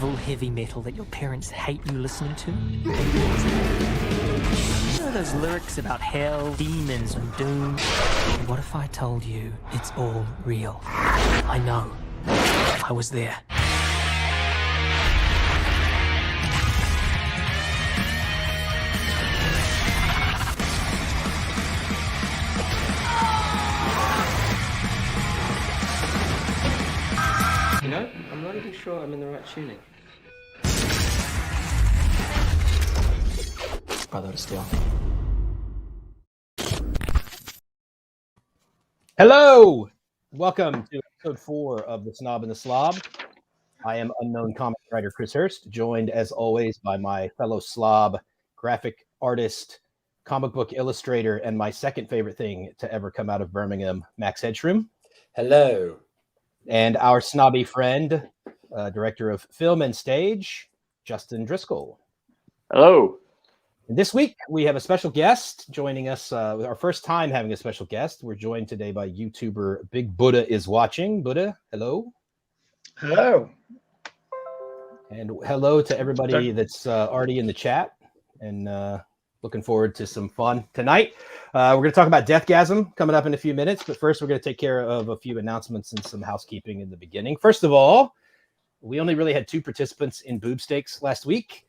evil heavy metal that your parents hate you listening to? You know those lyrics about hell, demons, and doom? What if I told you it's all real? I know. I was there. You know, I'm not even sure I'm in the right tuning. Brother, still. Hello! Welcome to episode 4 of the Snob and the Slob. I am unknown comic writer Chris Hurst, joined as always by my fellow slob, graphic artist, comic book illustrator, and my second favorite thing to ever come out of Birmingham, Max Hedstrom. Hello. And our snobby friend, director of film and stage, Justin Driscoll. Hello. And this week, we have a special guest joining us. Our first time having a special guest. We're joined today by YouTuber Big Buddha is Watching. Buddha, hello. Hello. And hello to everybody that's already in the chat. And looking forward to some fun tonight. We're going to talk about Deathgasm coming up in a few minutes. But first, we're going to take care of a few announcements and some housekeeping in the beginning. First of all, we only really had 2 participants in boob stakes last week.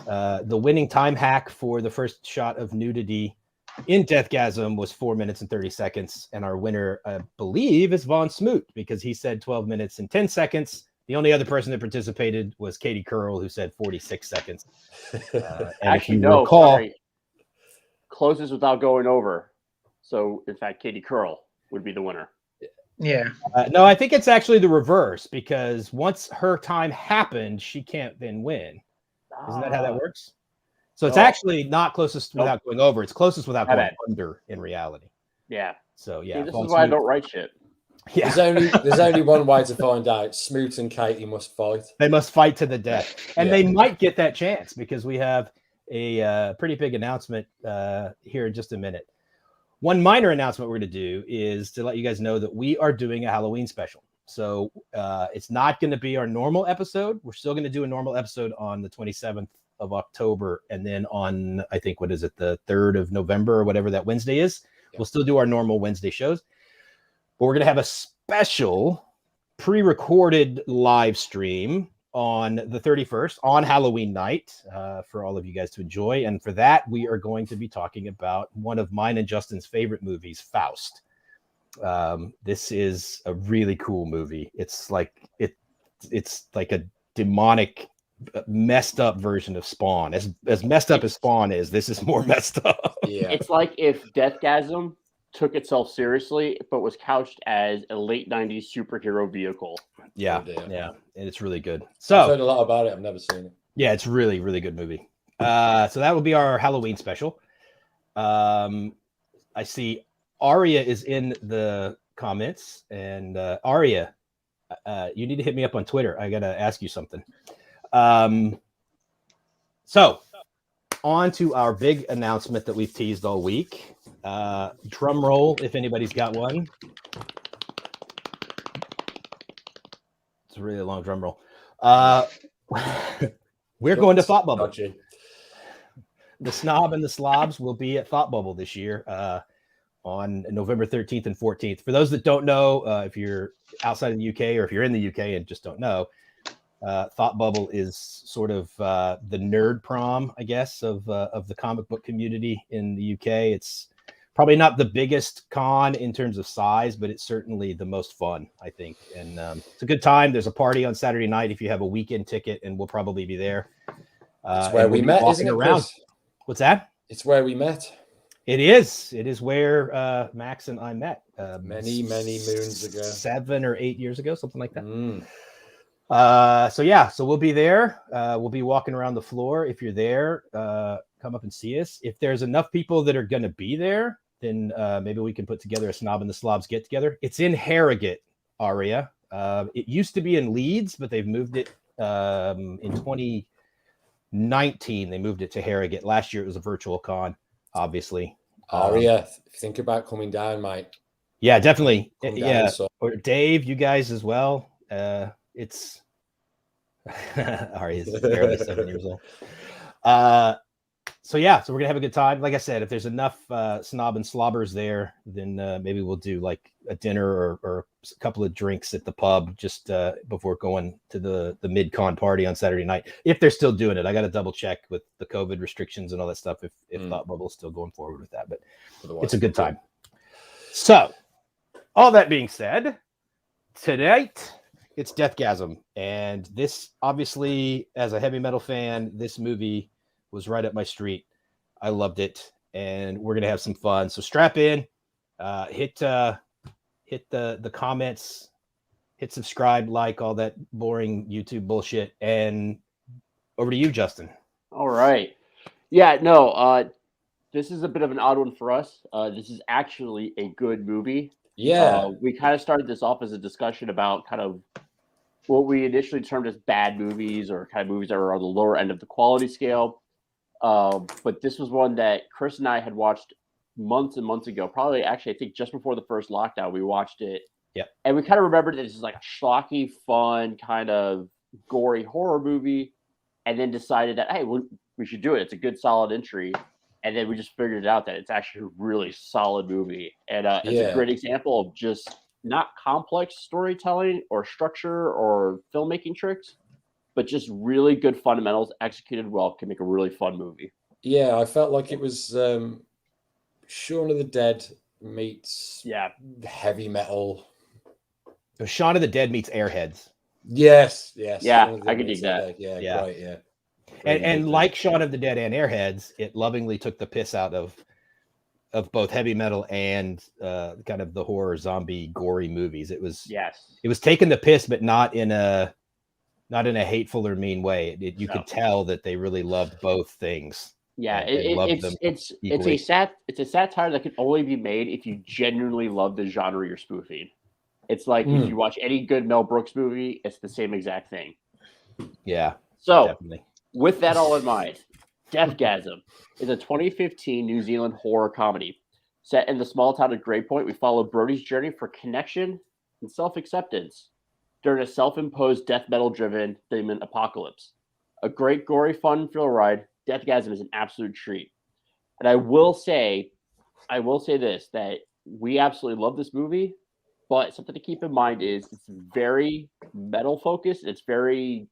The winning time hack for the first shot of nudity in Deathgasm was 4 minutes and 30 seconds. And our winner, I believe, is Von Smoot because he said 12 minutes and 10 seconds. The only other person that participated was Katie Curl, who said 46 seconds. Actually, no, sorry. Closest without going over. So, in fact, Katie Curl would be the winner. Yeah. No, I think it's actually the reverse because once her time happened, she can't then win. Isn't that how that works? So it's actually not closest without going over. It's closest without going under in reality. Yeah. So yeah. See, this is why I don't write shit. Yeah. There's only one way to find out. Smoot and Katie must fight. They must fight to the death. And they might get that chance because we have a pretty big announcement here in just a minute. One minor announcement we're going to do is to let you guys know that we are doing a Halloween special. So it's not going to be our normal episode. We're still going to do a normal episode on the 27th of October. And then on, I think, what is it, the 3rd of November or whatever that Wednesday is. We'll still do our normal Wednesday shows. But we're going to have a special pre-recorded live stream on the 31st on Halloween night for all of you guys to enjoy. And for that, we are going to be talking about one of mine and Justin's favorite movies, Faust. This is a really cool movie. It's like a demonic, messed up version of Spawn. As messed up as Spawn is, this is more messed up. Yeah. It's like if Deathgasm took itself seriously, but was couched as a late 90s superhero vehicle. Yeah, Oh, yeah, and it's really good. I've So heard a lot about it. I've never seen it. yeah, it's really, really good movie. So that will be our Halloween special. I see Aria is in the comments, and Aria, you need to hit me up on Twitter. I gotta ask you something. So on to our big announcement that we've teased all week. Drum roll if anybody's got one. It's a really long drum roll. We're going to Thought Bubble. Dodgy. The Snob and the Slobs will be at Thought Bubble this year on November 13th and 14th. For those that don't know, if you're outside of the UK or if you're in the UK and just don't know, Thought Bubble is sort of the nerd prom, I guess, of the comic book community in the UK. It's probably not the biggest con in terms of size, but it's certainly the most fun, I think. And it's a good time. There's a party on Saturday night if you have a weekend ticket, and we'll probably be there. It's where we met, isn't it, Chris? What's that? It's where we met. It is. It is where Max and I met. Many moons ago. 7 or 8 years ago, something like that. Mm. So we'll be there. We'll be walking around the floor. If you're there, come up and see us. If there's enough people that are going to be there, then maybe we can put together a Snob and the Slobs get together. It's in Harrogate, Aria. It used to be in Leeds, but they've moved it in 2019. They moved it to Harrogate. Last year it was a virtual con, obviously. Aria, think about coming down, mate. Yeah, definitely. Come down, Yeah, so. or Dave, you guys as well. Ari is barely 7 years old. So we're gonna have a good time. Like I said, if there's enough Snob and Slobbers there, then maybe we'll do like a dinner or a couple of drinks at the pub just before going to the mid-con party on Saturday night. If they're still doing it, I got to double check with the COVID restrictions and all that stuff. If Thought Bubble's still going forward with that, but it's a good time. So, all that being said, tonight it's Deathgasm, and this obviously, as a heavy metal fan, this movie was right up my street. I loved it, and we're gonna have some fun. So strap in, hit the comments, hit subscribe, like all that boring YouTube bullshit, and over to you, Justin. All right. Yeah, no, this is a bit of an odd one for us. This is actually a good movie. Yeah. We kind of started this off as a discussion about kind of what we initially termed as bad movies or kind of movies that were on the lower end of the quality scale. But this was one that Chris and I had watched months and months ago. Probably, actually, I think just before the first lockdown, we watched it. Yeah. And we kind of remembered that this is like a schlocky, fun, kind of gory horror movie. And then decided that, hey, we should do it. It's a good, solid entry. And then we just figured out that it's actually a really solid movie. And it's a great example of just not complex storytelling or structure or filmmaking tricks, but just really good fundamentals executed well can make a really fun movie. Yeah, I felt like it was Shaun of the Dead meets heavy metal. Shaun of the Dead meets Airheads. Yes. Yeah, I could dig that. Yeah. Right, yeah. And like Shaun of the Dead and Airheads, it lovingly took the piss out of both heavy metal and kind of the horror zombie gory movies. It was taking the piss, but not in a hateful or mean way. You could tell that they really loved both things. Yeah, it's a satire that can only be made if you genuinely love the genre you're spoofing. It's like if you watch any good Mel Brooks movie, it's the same exact thing. Yeah. So definitely. With that all in mind, Deathgasm is a 2015 New Zealand horror comedy. Set in the small town of Grey Point, we follow Brody's journey for connection and self-acceptance during a self-imposed death metal-driven demon apocalypse. A great, gory, fun thrill ride, Deathgasm is an absolute treat. And I will say this, that we absolutely love this movie, but something to keep in mind is it's very metal-focused. It's very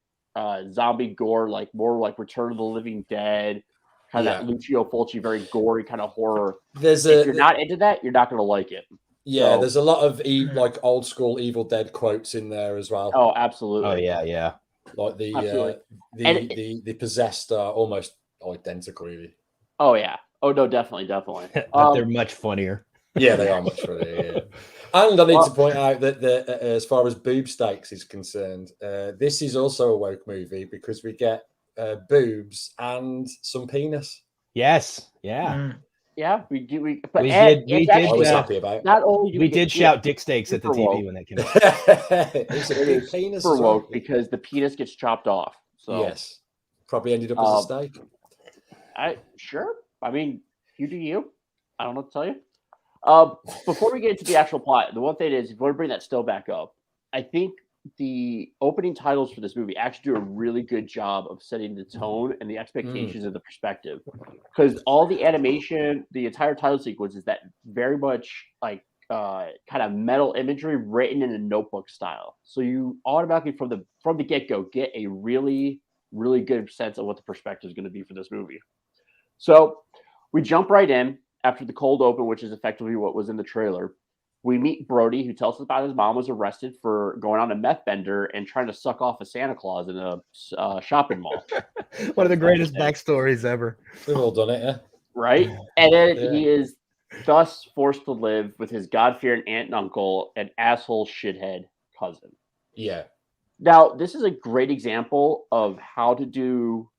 zombie gore, like more like Return of the Living Dead, kind of that Lucio Fulci, very gory kind of horror. If you're not into that, you're not going to like it. Yeah, so, there's a lot of like old school Evil Dead quotes in there as well. Oh, absolutely. Oh yeah. Like the possessed are almost identical, really. Oh yeah. Oh no, definitely. But they're much funnier. Yeah, they are much funnier. Yeah. And I need to point out that as far as boob stakes is concerned, this is also a woke movie because we get boobs and some penis. Yes. Yeah. Yeah, we do. I was happy about. Not only we did shout dick steaks at the TV when that came out. It is penis super woke because the penis gets chopped off. So yes, probably ended up as a steak. I mean, you do you. I don't know what to tell you. Before we get into the actual plot, the one thing is, if you want to bring that still back up, I think the opening titles for this movie actually do a really good job of setting the tone and the expectations of the perspective. Because all the animation, the entire title sequence is that very much like kind of metal imagery written in a notebook style. So you automatically from the get-go get a really, really good sense of what the perspective is going to be for this movie. So we jump right in. After the cold open, which is effectively what was in the trailer, we meet Brody, who tells us about his mom was arrested for going on a meth bender and trying to suck off a Santa Claus in a shopping mall. One of the greatest backstories ever. We've all done it, yeah. Right? And then he is thus forced to live with his God-fearing aunt and uncle and asshole shithead cousin. Yeah. Now, this is a great example of how to do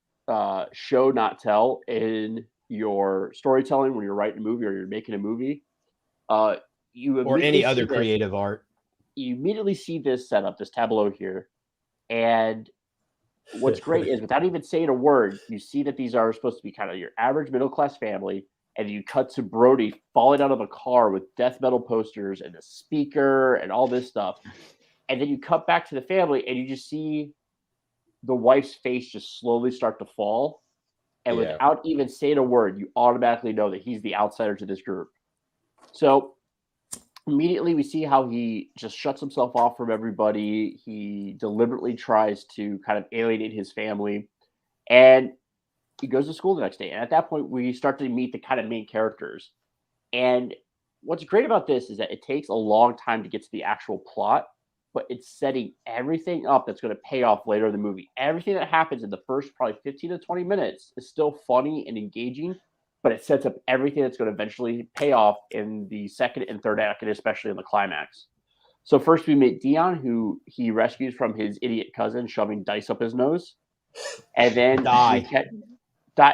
show, not tell in your storytelling when you're writing a movie or you're making a movie, or any other creative art. You immediately see this setup, this tableau here, and what's great is without even saying a word, you see that these are supposed to be kind of your average middle class family, and you cut to Brody falling out of a car with death metal posters and a speaker and all this stuff, and then you cut back to the family and you just see the wife's face just slowly start to fall. And without even saying a word, you automatically know that he's the outsider to this group. So immediately we see how he just shuts himself off from everybody. He deliberately tries to kind of alienate his family. And he goes to school the next day. And at that point, we start to meet the kind of main characters. And what's great about this is that it takes a long time to get to the actual plot, but it's setting everything up that's going to pay off later in the movie. Everything that happens in the first probably 15 to 20 minutes is still funny and engaging, but it sets up everything that's going to eventually pay off in the second and third act, and especially in the climax. So first we meet Dion, who he rescues from his idiot cousin shoving dice up his nose. And then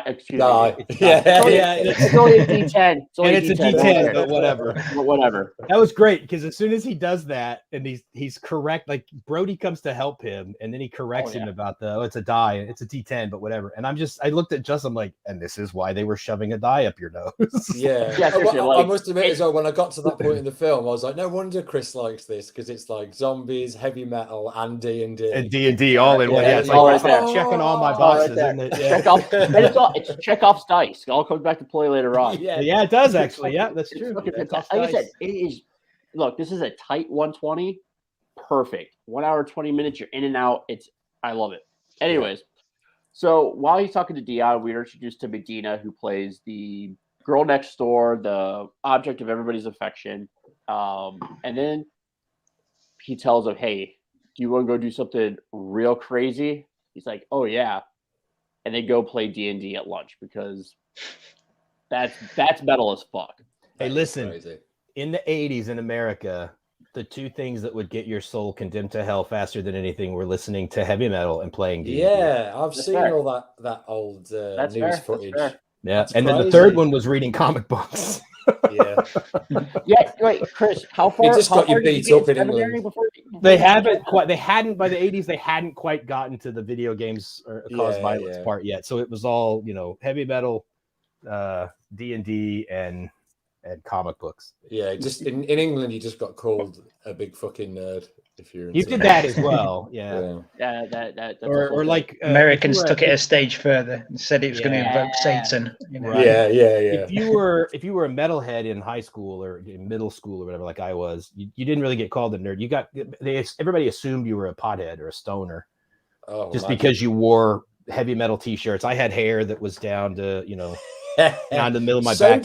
Excuse me. It's only a D10. It's only a D10, but whatever. Whatever. That was great because as soon as he does that and he's correct, like Brody comes to help him and then he corrects him about it's a die, it's a D10, but whatever. And I looked at Justin, I'm like, and this is why they were shoving a die up your nose. I must admit as well, when I got to that point in the film, I was like, no wonder Chris likes this because it's like zombies, heavy metal, and D&D. And D&D all in one. Yeah, it's all like right there. checking all my boxes, isn't it? Yeah. Check off. It's Chekhov's dice. It all comes back to play later on. Yeah, it does actually. Yeah, that's true. Like I said, it is. Look, this is a tight 120. Perfect. 1 hour 20 minutes. You're in and out. I love it. Anyways, so while he's talking to Dion, we're introduced to Medina, who plays the girl next door, the object of everybody's affection. And then he tells him, "Hey, do you want to go do something real crazy?" He's like, "Oh yeah." And they go play D&D at lunch because that's metal as fuck. Hey, listen, in the 80s in America, the two things that would get your soul condemned to hell faster than anything were listening to heavy metal and playing D&D. Yeah, I've seen all that old news footage. Yeah, that's and crazy. Then the third one was reading comic books. Yeah. Wait, Chris, how far? You just got your beats up in England. They hadn't by the 80s. They hadn't quite gotten to the video games or cause violence part yet. So it was all heavy metal, D&D, and comic books. Yeah, just in England, you just got called a big fucking nerd if you're. You did that as well. Yeah. That's or like Americans took it a stage further and said it was going to invoke Satan. Right. Yeah. If you were a metalhead in high school or in middle school or whatever, like I was, you didn't really get called a nerd. Everybody assumed you were a pothead or a stoner, because you wore heavy metal T-shirts. I had hair that was down to down to the middle of my back.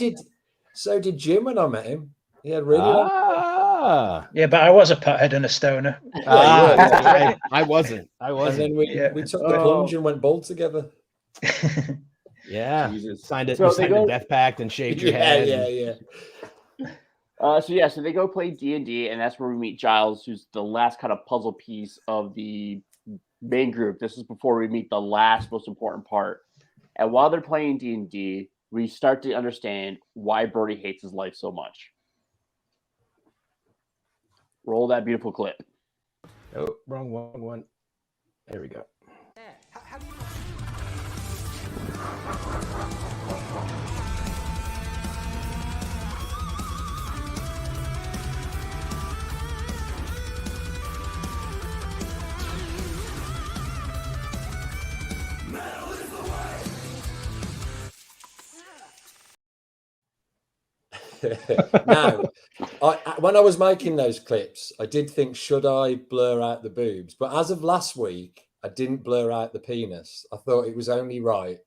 So did Jim when I met him. He had really long. Yeah, but I was a pothead and a stoner. I wasn't. And then we took the plunge and went bald together. Yeah. Signed a death pact and shaved your head. Yeah. So they go play D&D, and that's where we meet Giles, who's the last kind of puzzle piece of the main group. This is before we meet the last most important part. And while they're playing D&D, we start to understand why Brody hates his life so much. Roll that beautiful clip. Oh, wrong one. There we go. Now, when I was making those clips, I did think, should I blur out the boobs? But as of last week, I didn't blur out the penis. I thought it was only right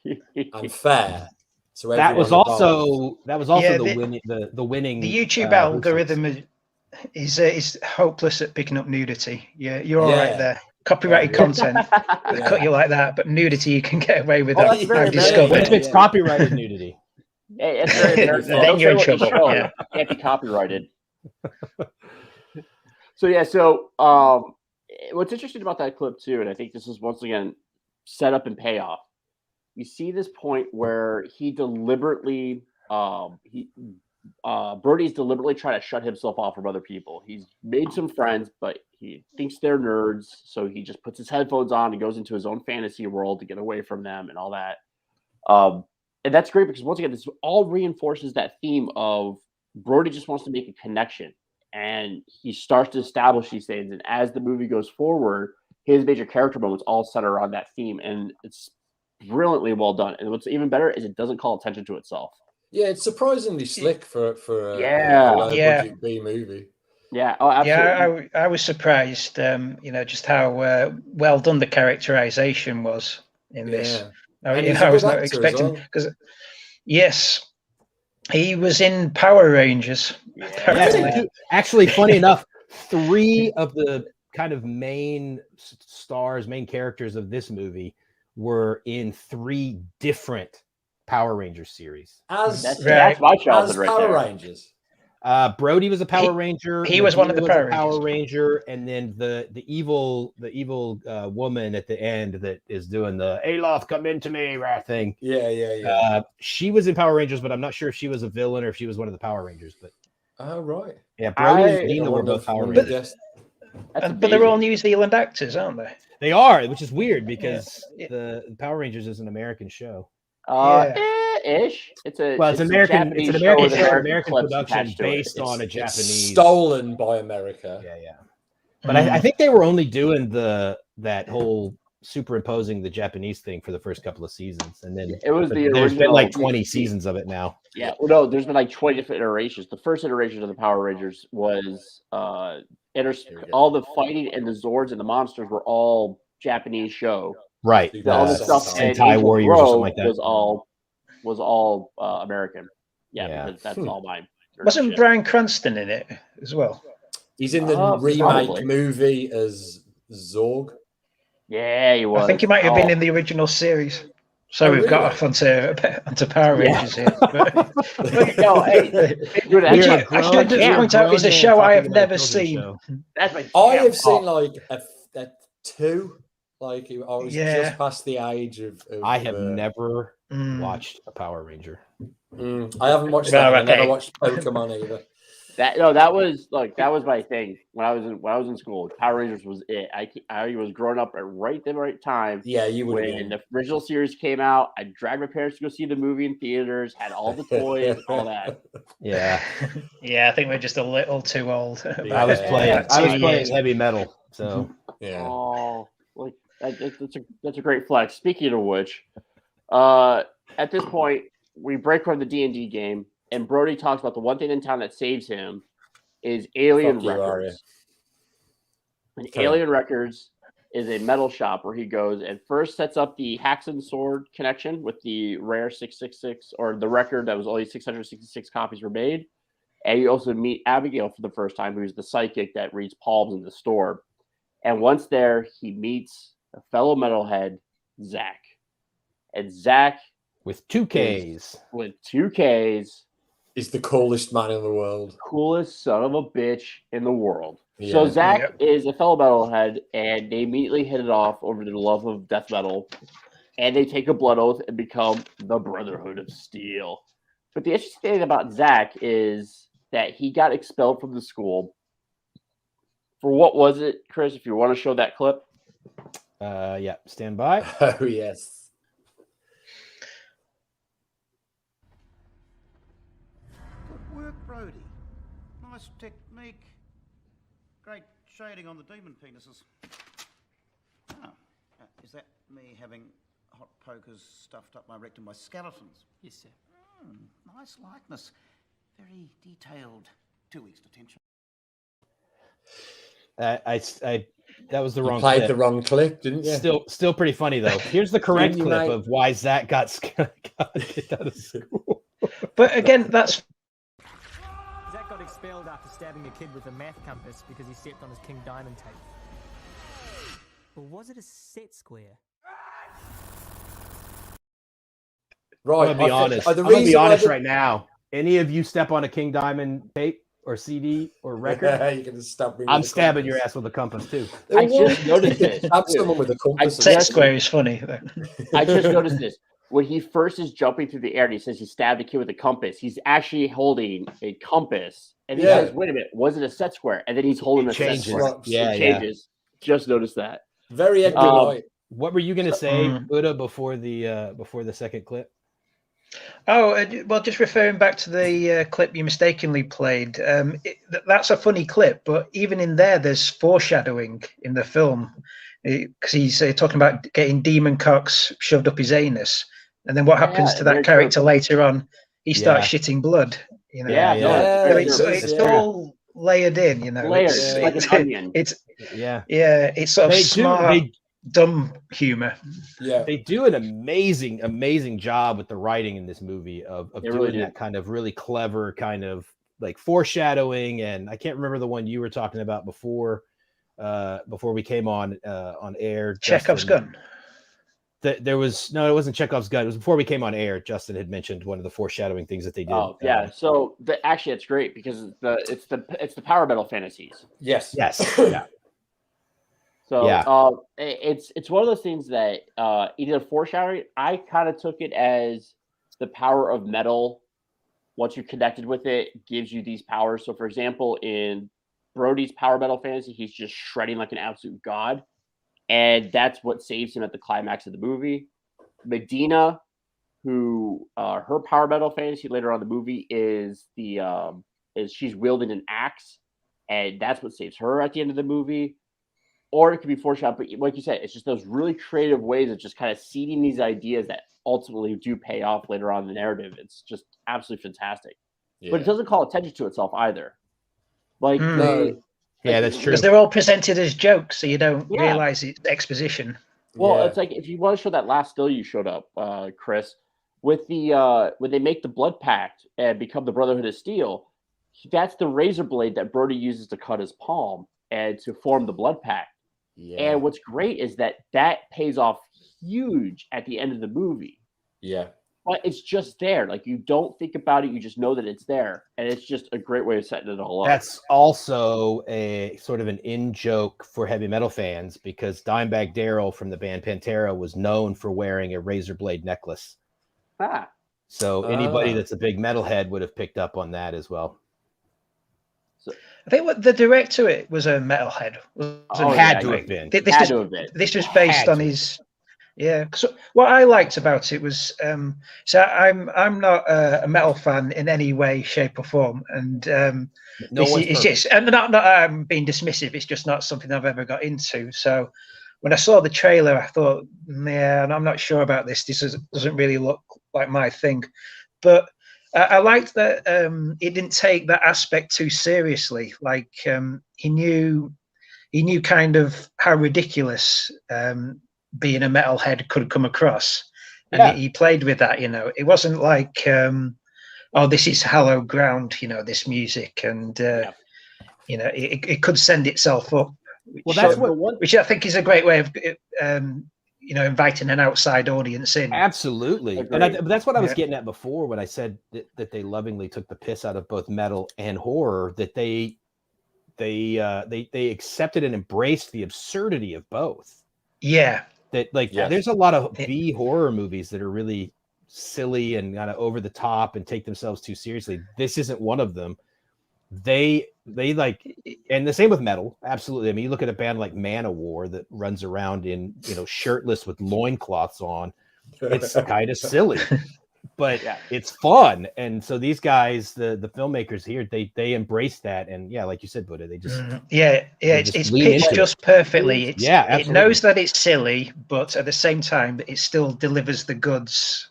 and fair to everyone. That was also the winning. The YouTube algorithm is hopeless at picking up nudity. Yeah, you're all right there. Copyrighted content will cut you like that, but nudity you can get away with. I've discovered. What if it's copyrighted nudity? Hey, then you're in trouble. It can't be copyrighted. So what's interesting about that clip too, and I think this is once again set up and payoff. You see this point where he deliberately, Brody's deliberately trying to shut himself off from other people. He's made some friends, but he thinks they're nerds, so he just puts his headphones on and goes into his own fantasy world to get away from them and all that. And that's great because once again, this all reinforces that theme of Brody just wants to make a connection, and he starts to establish these things. And as the movie goes forward, his major character moments all center around that theme, and it's brilliantly well done. And what's even better is it doesn't call attention to itself. Yeah, it's surprisingly slick for a low budget B movie. Yeah, oh, absolutely. Yeah, I was surprised. Just how well done the characterization was in this. I was not expecting because yes, he was in Power Rangers. Yeah, actually, funny enough, 3 of the kind of main characters of this movie were in 3 different Power Rangers series. That's my childhood right Power there. Rangers. Brody was a Power Ranger. He was one of the Power Ranger, and then the evil woman at the end that is doing the Aloth come into me thing. Yeah. She was in Power Rangers, but I'm not sure if she was a villain or if she was one of the Power Rangers. But right. Yeah, Brody and Dina were both Power Rangers. But they're all New Zealand actors, aren't they? They are, which is weird because the Power Rangers is an American show. Ish. It's an American. It's an American production based on a Japanese. Stolen by America. Yeah. But I think they were only doing that whole superimposing the Japanese thing for the first couple of seasons, and then it was the there's been like 20 seasons of it now. Yeah, well, no, there's been like 20 different iterations. The first iteration of the Power Rangers was all the fighting and the Zords and the monsters were all Japanese show. Right. All the stuff Sentai Warriors or something like that was all American. Yeah. Because that's all mine. Wasn't Bryan Cranston in it as well? He's in the remake movie as Zorg. Yeah, he was. I think he might have been in the original series. So we've got off onto Power Rangers here. But I should just point out it's a show I have never seen. I have seen like a 2. Like I was just past the age of I have never watched a Power Ranger. I haven't watched that. I never watched Pokemon either. That was my thing when I was in school. Power Rangers was it. I was growing up at the right time. Yeah, you would. When the original series came out, I dragged my parents to go see the movie in theaters. Had all the toys, all that. Yeah, I think we're just a little too old. I was playing heavy metal, so yeah. Oh, like that's a great flex. Speaking of which, at this point we break from the D&D game. And Brody talks about the one thing in town that saves him is Alien Records. And Alien Records is a metal shop where he goes and first sets up the Haxon Sword connection with the rare 666 or the record that was only 666 copies were made. And you also meet Abigail for the first time, who's the psychic that reads palms in the store. And once there, he meets a fellow metalhead, Zach. And Zach with 2 Ks. He's the coolest man in the world. Coolest son of a bitch in the world. Yeah. So Zach is a fellow metalhead, and they immediately hit it off over the love of death metal. And they take a blood oath and become the Brotherhood of Steel. But the interesting thing about Zach is that he got expelled from the school. For what was it, Chris, if you want to show that clip? Stand by. Oh, yes. Brody. Nice technique. Great shading on the demon penises. Oh, is that me having hot pokers stuffed up my rectum by skeletons? Yes, sir. Nice likeness. Very detailed. 2 weeks detention. That was the wrong played clip. The wrong clip, didn't you? Still pretty funny though. Here's the correct clip of why Zach got kicked out of school. But again, that's Zach got expelled after stabbing a kid with a math compass because he stepped on his King Diamond tape. Or was it a set square? Right, I'm gonna be honest right now. Any of you step on a King Diamond tape or CD or record, you can stab me. I'm stabbing your ass with a compass too. I just noticed this. Stab someone with a compass. Set square is funny. I just noticed this. When he first is jumping through the air and he says he stabbed a kid with a compass, he's actually holding a compass. And he says, wait a minute, was it a set square? And then he's holding set square. It changes. Just noticed that. Very Edgar Wright. What were you going to say, Buddha, before the second clip? Oh, well, just referring back to the clip you mistakenly played, that's a funny clip, but even in there's foreshadowing in the film. because he's talking about getting demon cocks shoved up his anus, and then what happens to that character later on? He starts shitting blood. You know, it's all layered in. You know, it's like an onion. It's sort of smart, dumb humor. Yeah, they do an amazing job with the writing in this movie of doing that kind of really clever kind of like foreshadowing. And I can't remember the one you were talking about before we came on air. Chekhov's gun. There was it wasn't Chekhov's gun. It was before we came on air. Justin had mentioned one of the foreshadowing things that they did. Oh yeah, so actually it's great because it's the power metal fantasies. Yes. Yeah. So it's one of those things that either foreshadowing. I kind of took it as the power of metal. Once you're connected with it, gives you these powers. So, for example, in Brody's power metal fantasy, he's just shredding like an absolute god, and that's what saves him at the climax of the movie. Medina, who her power metal fantasy later on in the movie is she's wielding an axe, and that's what saves her at the end of the movie. Or it could be foreshadowed, but like you said, it's just those really creative ways of just kind of seeding these ideas that ultimately do pay off later on in the narrative. It's just absolutely fantastic. Yeah. But it doesn't call attention to itself either. Like, that's true. Because they're all presented as jokes, so you don't realize it's exposition. Well, it's like if you want to show that last still you showed up, Chris, with the when they make the blood pact and become the Brotherhood of Steel, that's the razor blade that Brody uses to cut his palm and to form the blood pact. Yeah. And what's great is that pays off huge at the end of the movie. Yeah. But it's just there. Like, you don't think about it. You just know that it's there. And it's just a great way of setting it all up. That's also a sort of an in-joke for heavy metal fans because Dimebag Darrell from the band Pantera was known for wearing a razor blade necklace. So anybody that's a big metalhead would have picked up on that as well. I think what the director it was a metalhead. Had to have been. This was based on his. Yeah. So what I liked about it was, so I'm not a metal fan in any way, shape, or form, and it's just, and not I'm being dismissive. It's just not something I've ever got into. So when I saw the trailer, I thought, and I'm not sure about this. This doesn't really look like my thing, but. I liked that it didn't take that aspect too seriously. Like he knew kind of how ridiculous being a metalhead could come across, and he played with that. You know, it wasn't like this is hallowed ground. You know, this music, and you know, it could send itself up. Which I think is a great way of inviting an outside audience in. Absolutely. And that's what I was getting at before when I said that they lovingly took the piss out of both metal and horror, that they accepted and embraced the absurdity of both. Yeah. That there's a lot of B horror movies that are really silly and kind of over the top and take themselves too seriously. This isn't one of them. They like, and the same with metal. Absolutely. I mean, you look at a band like Manowar that runs around in, shirtless with loincloths on. It's kind of silly, but it's fun. And so these guys, the filmmakers here, they embrace that. And like you said, Buddha, they just it's pitched just perfectly. It knows that it's silly, but at the same time, it still delivers the goods.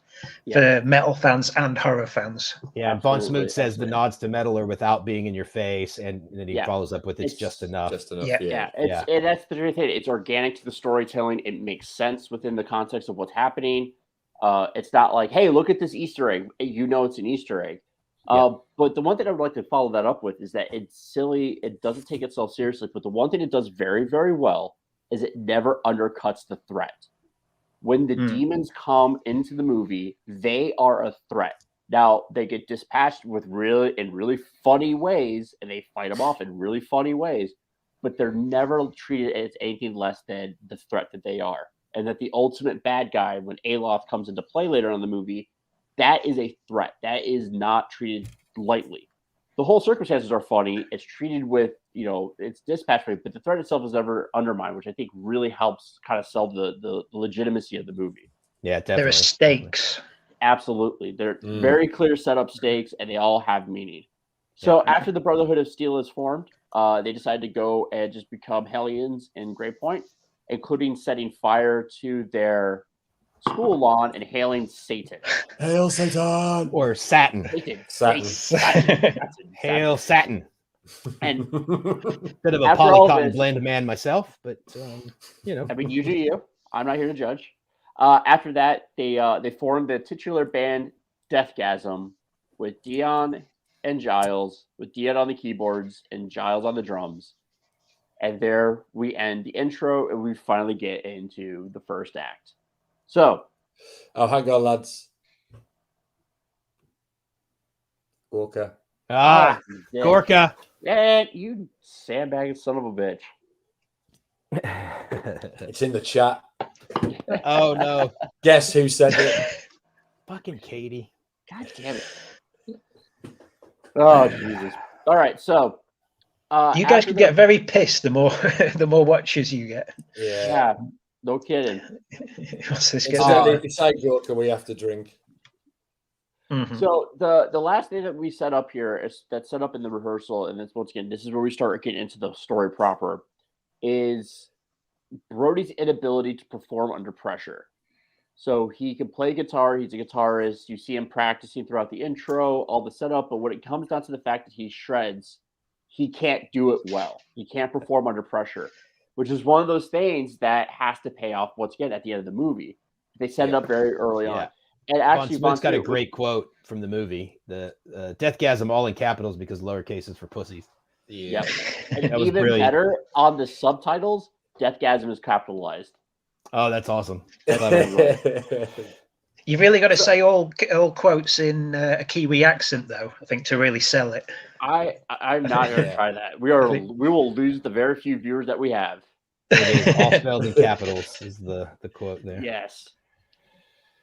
For metal fans and horror fans. Yeah, and Von Smoot says the nods to metal are without being in your face, and then he follows up with it's just enough. Just enough. And that's the truth. It's organic to the storytelling. It makes sense within the context of what's happening. It's not like, hey, look at this Easter egg. You know it's an Easter egg. But the one thing I would like to follow that up with is that it's silly. It doesn't take itself seriously. But the one thing it does very, very well is it never undercuts the threat. When the demons come into the movie, they are a threat. Now, they get dispatched with really funny ways, and they fight them off in really funny ways, but they're never treated as anything less than the threat that they are. And that the ultimate bad guy, when Aloth comes into play later on in the movie, that is a threat. That is not treated lightly. The whole circumstances are funny. It's treated with, it's dispatched, but the threat itself is never undermined, which I think really helps kind of sell the legitimacy of the movie. Yeah, definitely. There are stakes. Absolutely. They're very clear setup stakes, and they all have meaning. So after the Brotherhood of Steel is formed, they decide to go and just become Hellions in Great Point. including setting fire to their school lawn and hailing Satan. Hail Satan! Or Satin. Satan. Hail Satin. And bit of a after all polycotton this- blend man myself, but you know. I mean, you do you. I'm not here to judge. After that, they formed the titular band Deathgasm with Dion and Giles, with Dion on the keyboards and Giles on the drums. And there we end the intro, and we finally get into the first act. So, oh, hang on, lads. Walker. Ah, yeah. Gorka. Man, you sandbagging son of a bitch. It's in the chat. Oh no. Guess who said it? Fucking Katie. God damn it. Oh, Jesus. All right, so. You guys could get very pissed the more the more watches you get. Yeah, no kidding. What's this It's getting? the side Gorka we have to drink. Mhm. So the last thing that we set up here is that's set up in the rehearsal, and this once again, this is where we start getting into the story proper, is Brody's inability to perform under pressure. So he can play guitar, he's a guitarist, you see him practicing throughout the intro, all the setup, but when it comes down to the fact that he shreds, he can't do it well. He can't perform under pressure, which is one of those things that has to pay off once again at the end of the movie. They set it up very early on. And actually, Von Smith's got a great quote from the movie: "The Deathgasm, all in capitals because lowercase is for pussies." Yeah, and that was even brilliant. better on the subtitles, Deathgasm is capitalized. Oh, that's awesome. You really got to say all quotes in a Kiwi accent, though. I think to really sell it. I'm not going to try that. We will lose the very few viewers that we have. It is all spelled in capitals. Is the quote there? Yes.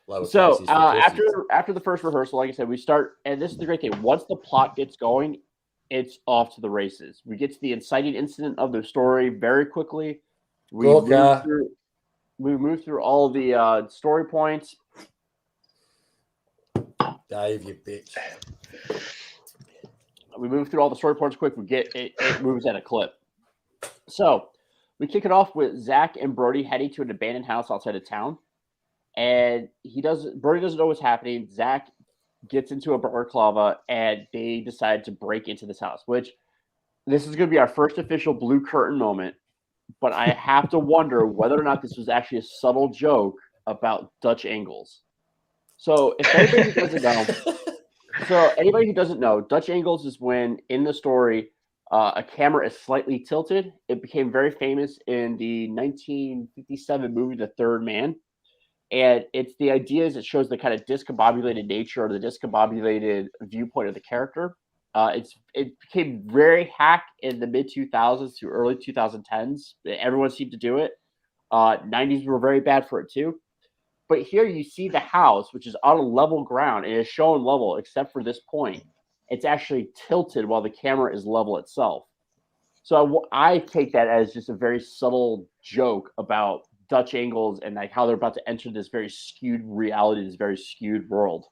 Lowercase So is for pussies. after the first rehearsal, like I said, we start, and this is the great thing. Once the plot gets going, it's off to the races. We get to the inciting incident of the story very quickly. We move through all the story points. Dave, you bitch. We move through all the story points quick. We get it moves at a clip. So we kick it off with Zach and Brody heading to an abandoned house outside of town. And Brody doesn't know what's happening. Zach gets into a balaclava and they decide to break into this house, which this is going to be our first official blue curtain moment. But I have to wonder whether or not this was actually a subtle joke about Dutch angles. So if anybody who doesn't know, Dutch angles is when in the story a camera is slightly tilted. It became very famous in the 1957 movie The Third Man. And it's the idea is it shows the kind of discombobulated nature or the discombobulated viewpoint of the character. It became very hack in the mid 2000s to early 2010s. Everyone seemed to do it. 90s were very bad for it too. But here you see the house, which is on a level ground and is shown level except for this point. It's actually tilted while the camera is level itself. So I take that as just a very subtle joke about Dutch angles and like how they're about to enter this very skewed reality, this very skewed world.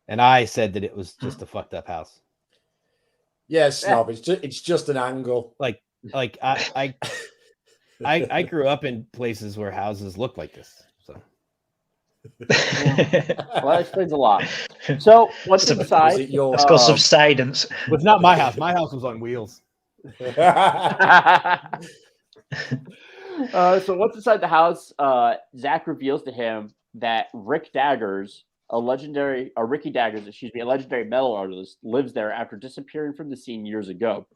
And I said that it was just a fucked up house. Yeah, Snob. It's just an angle. Like I grew up in places where houses look like this. So Well, that explains a lot. So what's inside? It's called subsidence. Well, it's not my house. My house was on wheels. So once inside the house, Zach reveals to him that Ricky Daggers, a legendary metal artist, lives there after disappearing from the scene years ago.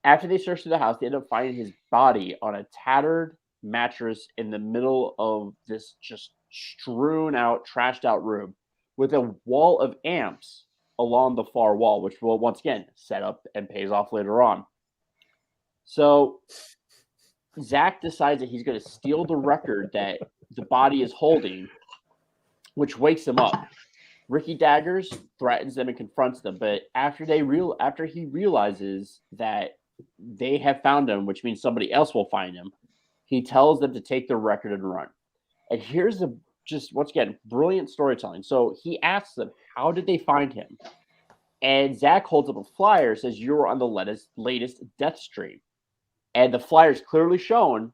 After they search through the house, they end up finding his body on a tattered mattress in the middle of this just strewn out, trashed out room with a wall of amps along the far wall, which will once again set up and pays off later on. So Zach decides that he's going to steal the record that the body is holding, which wakes him up. Ricky Daggers threatens them and confronts them, but after he realizes that they have found him, which means somebody else will find him, he tells them to take the record and run. And here's once again, brilliant storytelling. So he asks them, how did they find him? And Zach holds up a flyer, says, you're on the latest death stream. And the flyer is clearly shown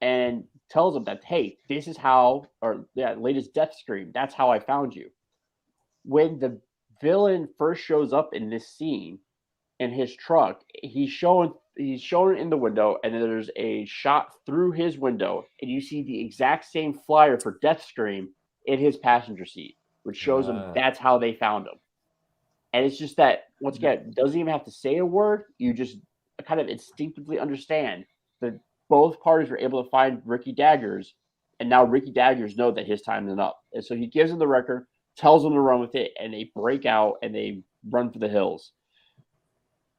and tells him that, hey, this is how, or yeah, latest death scream, that's how I found you. When the villain first shows up in this scene in his truck, he's shown in the window, and then there's a shot through his window, and you see the exact same flyer for Death Scream in his passenger seat, which shows him that's how they found him. And it's just that, once again, doesn't even have to say a word. You just kind of instinctively understand that both parties were able to find Ricky Daggers, and now Ricky Daggers know that his time is up. And so he gives them the record, tells them to run with it, and they break out and they run for the hills.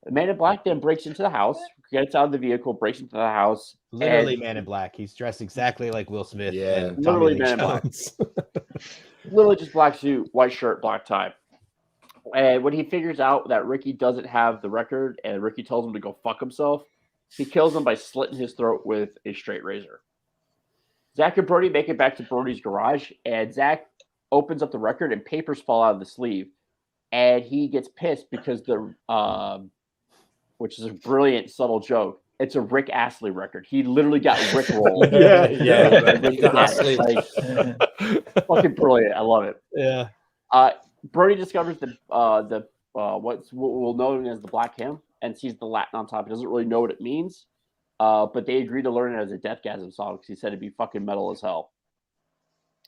The Man in Black then breaks into the house, gets out of the vehicle, breaks into the house. Literally Man in Black. He's dressed exactly like Will Smith. Yeah, and literally Tommy Lee Man in Black. Jones. Literally just black suit, white shirt, black tie. And when he figures out that Ricky doesn't have the record and Ricky tells him to go fuck himself, he kills him by slitting his throat with a straight razor. Zach and Brody make it back to Brody's garage, and Zach opens up the record and papers fall out of the sleeve. And he gets pissed because which is a brilliant, subtle joke, it's a Rick Astley record. He literally got Rick rolled. Astley. Like, fucking brilliant. I love it. Yeah. Brody discovers what's what we'll know as the Black Hymn and sees the Latin on top. He doesn't really know what it means, but they agreed to learn it as a Deathgasm song because he said it'd be fucking metal as hell.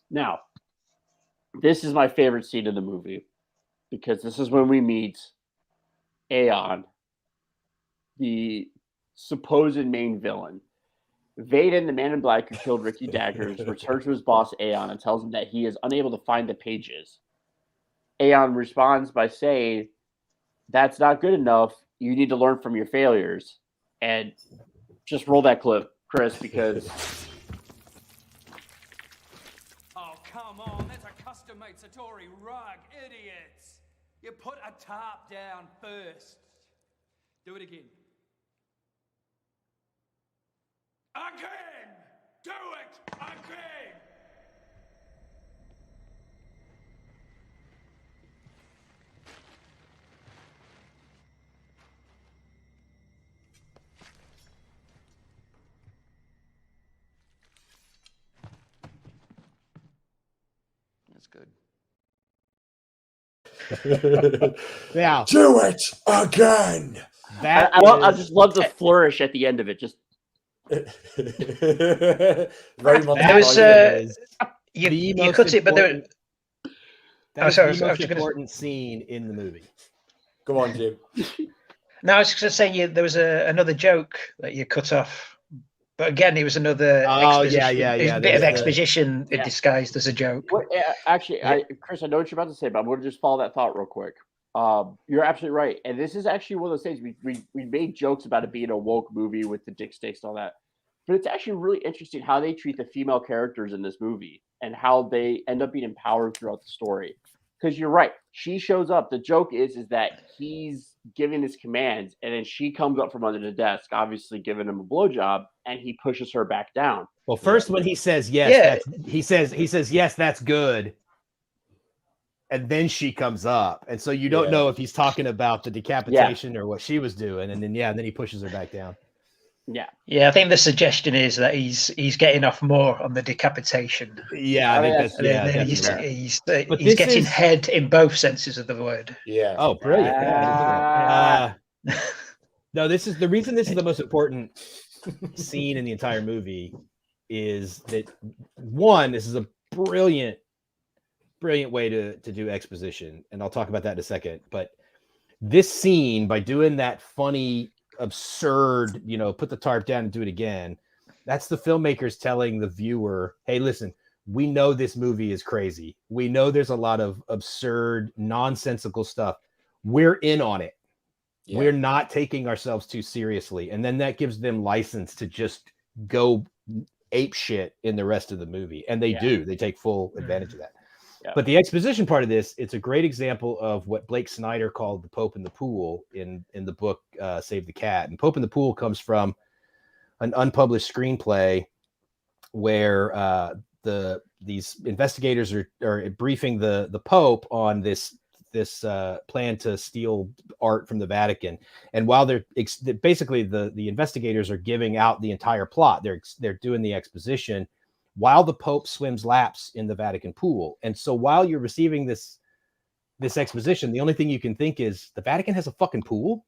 Now, this is my favorite scene in the movie because this is when we meet Aeon, the supposed main villain. Vaden, the Man in Black who killed Ricky Daggers, returns to his boss Aeon and tells him that he is unable to find the pages. Aeon responds by saying, "That's not good enough. You need to learn from your failures." And just roll that clip, Chris, because... Oh, come on. That's a custom-made Satori rug, idiots. You put a tarp down first. Do it again. Again! Do it again! That's good. Now, do it again. I just love the flourish at the end of it. Just very much. There was you cut it, but there. That's the most important scene in the movie. Go on, Jim. No, I was just saying there was another joke that you cut off, but again, it was another. Exposition. It was a bit of exposition disguised as a joke. Well, actually, Chris, I know what you're about to say, but I'm going to just follow that thought real quick. You're absolutely right, and this is actually one of those things we made jokes about it being a woke movie with the dick sticks and all that, but it's actually really interesting how they treat the female characters in this movie and how they end up being empowered throughout the story. Because you're right, she shows up. The joke is that he's giving his commands, and then she comes up from under the desk, obviously giving him a blowjob, and he pushes her back down. Well, first when he says yes, he says yes, that's good. And then she comes up, and so you don't know if he's talking about the decapitation or what she was doing, and then then he pushes her back down. Yeah. I think the suggestion is that he's getting off more on the decapitation. Yeah, I think that's he's getting head in both senses of the word. Yeah. Oh, brilliant. No, this is the reason. This is the most important scene in the entire movie. Is that one? This is a brilliant way to do exposition, and I'll talk about that in a second. But this scene, by doing that funny, absurd, put the tarp down and do it again, that's the filmmakers telling the viewer, hey, listen, we know this movie is crazy. We know there's a lot of absurd, nonsensical stuff. We're in on it. Yeah. We're not taking ourselves too seriously. And then that gives them license to just go ape shit in the rest of the movie. And they do. They take full advantage of that. Yeah. But the exposition part of this, it's a great example of what Blake Snyder called the Pope in the Pool in the book Save the Cat. And Pope in the Pool comes from an unpublished screenplay where these investigators are briefing the Pope on this this plan to steal art from the Vatican. And while they're basically the investigators are giving out the entire plot, they're doing the exposition while the Pope swims laps in the Vatican pool. And so while you're receiving this exposition, the only thing you can think is the Vatican has a fucking pool.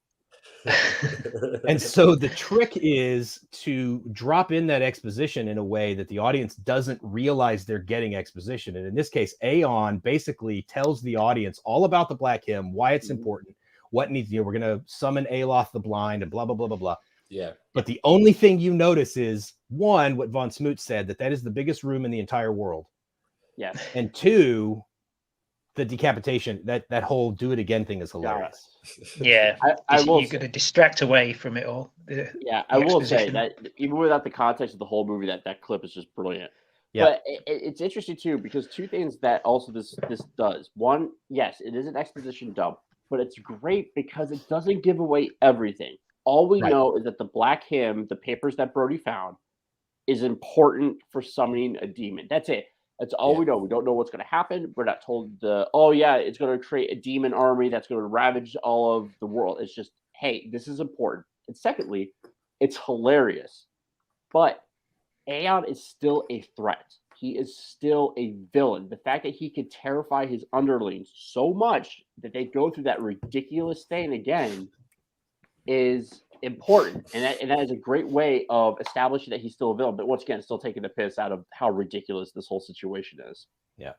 And so the trick is to drop in that exposition in a way that the audience doesn't realize they're getting exposition. And in this case, Aeon basically tells the audience all about the Black Hymn, why it's important, what needs, we're going to summon Aloth the blind and blah, blah, blah, blah, blah. Yeah. But the only thing you notice is, one, what Von Smoot said, that is the biggest room in the entire world. Yeah. And two, the decapitation, that whole do it again thing is hilarious. Yeah, I will. You're going to distract away from it all. I will say that even without the context of the whole movie, that clip is just brilliant. Yeah. But it's interesting too, because two things that also this does. One, yes, it is an exposition dump, but it's great because it doesn't give away everything. All we know is that the Black Hymn, the papers that Brody found, is important for summoning a demon. That's it. That's all we know. We don't know what's going to happen. We're not told it's going to create a demon army that's going to ravage all of the world. It's just, hey, this is important. And secondly, it's hilarious. But Aeon is still a threat. He is still a villain. The fact that he could terrify his underlings so much that they go through that ridiculous thing again is important, and that is a great way of establishing that he's still a villain, but once again, still taking the piss out of how ridiculous this whole situation is. Yeah.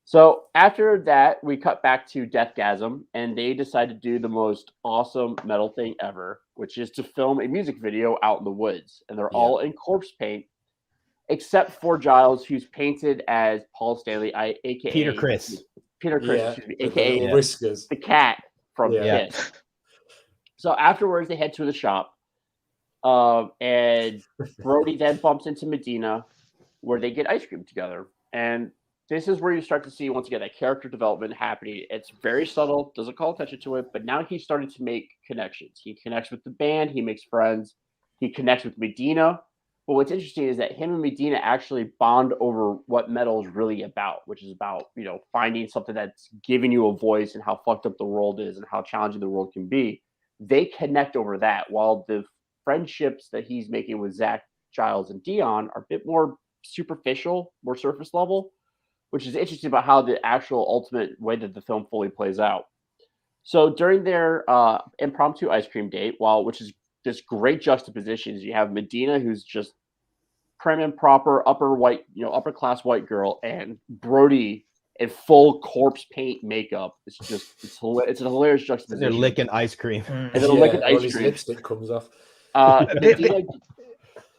So after that, we cut back to Deathgasm, and they decide to do the most awesome metal thing ever, which is to film a music video out in the woods, and they're all in corpse paint, except for Giles, who's painted as Paul Stanley, aka Peter Criss, aka Whiskers, the cat from Kiss. So afterwards, they head to the shop, and Brody then bumps into Medina, where they get ice cream together. And this is where you start to see, once again, that character development happening. It's very subtle, doesn't call attention to it, but now he's starting to make connections. He connects with the band, he makes friends, he connects with Medina. But what's interesting is that him and Medina actually bond over what metal is really about, which is about, finding something that's giving you a voice and how fucked up the world is and how challenging the world can be. They connect over that, while the friendships that he's making with Zach, Giles, and Dion are a bit more superficial, more surface level, which is interesting about how the actual ultimate way that the film fully plays out. So during their impromptu ice cream date, which is this great juxtaposition, you have Medina, who's just prim and proper, upper class white girl, and Brody in full corpse paint makeup. It's a hilarious juxtaposition. They're licking ice cream. And they're licking ice his cream. Lipstick comes off.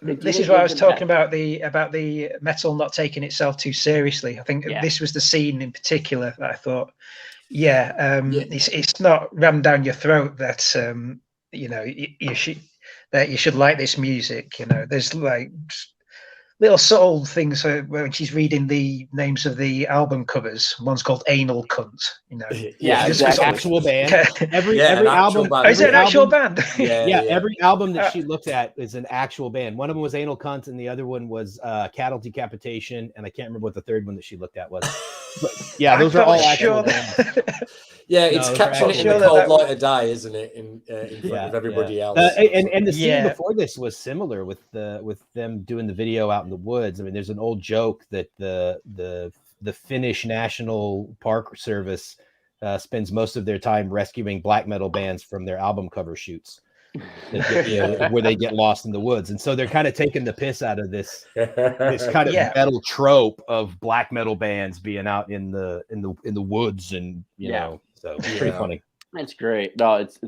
This is what I was talking about the metal not taking itself too seriously. I think this was the scene in particular that I thought, it's not rammed down your throat that you should like this music. There's like little subtle things when she's reading the names of the album covers. One's called Anal Cunt. It's an actual band. Every album. Is it an actual band? Every album that she looked at is an actual band. One of them was Anal Cunt, and the other one was Cattle Decapitation, and I can't remember what the third one that she looked at was. But, those are all actual bands. It's capturing it in the cold light of day, isn't it? In front of everybody else. And the scene before this was similar with them doing the video out in the woods. I mean, there's an old joke that the Finnish National Park Service spends most of their time rescuing black metal bands from their album cover shoots, where they get lost in the woods. And so they're kind of taking the piss out of this kind of metal trope of black metal bands being out in the woods, and so it's pretty funny. That's great. No, it's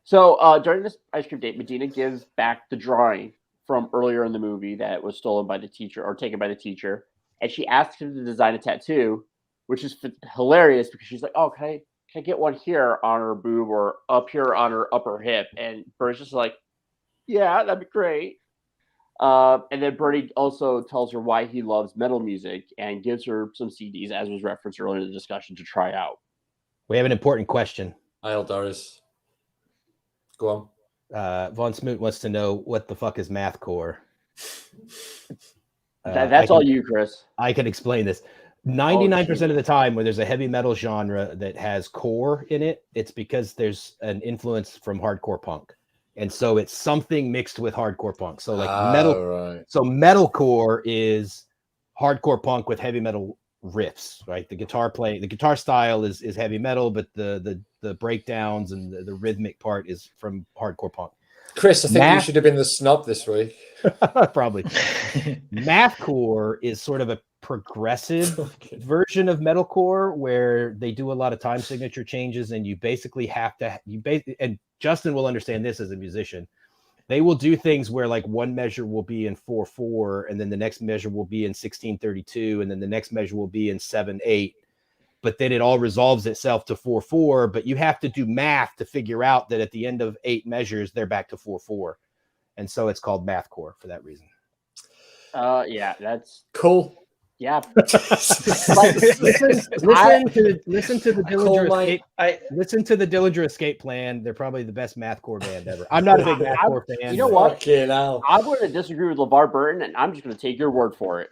So during this ice cream date, Medina gives back the drawing from earlier in the movie that was stolen by the teacher or taken by the teacher, and she asks him to design a tattoo, which is hilarious because she's like, "Oh, can I get one here on her boob or up here on her upper hip?" And Bird's just like, "Yeah, that'd be great." And then Bernie also tells her why he loves metal music and gives her some CDs, as was referenced earlier in the discussion, to try out. We have an important question. I'll Doris. Go on. Von Smoot wants to know what the fuck is mathcore. That's all you, Chris. I can explain this. 99% of the time when there's a heavy metal genre that has core in it, it's because there's an influence from hardcore punk. And so it's something mixed with hardcore punk. So like so metalcore is hardcore punk with heavy metal riffs, right? The guitar style is heavy metal, but the breakdowns and the rhythmic part is from hardcore punk. Chris, I think you should have been the snob this week. Probably. Mathcore is sort of a progressive version of metalcore where they do a lot of time signature changes, and you basically have to and Justin will understand this as a musician. They will do things where like one measure will be in 4/4, and then the next measure will be in 16/32, and then the next measure will be in 7/8. But then it all resolves itself to 4/4. But you have to do math to figure out that at the end of 8 measures, they're back to 4/4. And so it's called mathcore for that reason. Yeah, that's cool. Yeah. listen to the Dillinger Escape. Listen to the Dillinger Escape Plan. They're probably the best mathcore band ever. I'm not a big mathcore fan. You know what? I'm going to disagree with LeVar Burton, and I'm just going to take your word for it.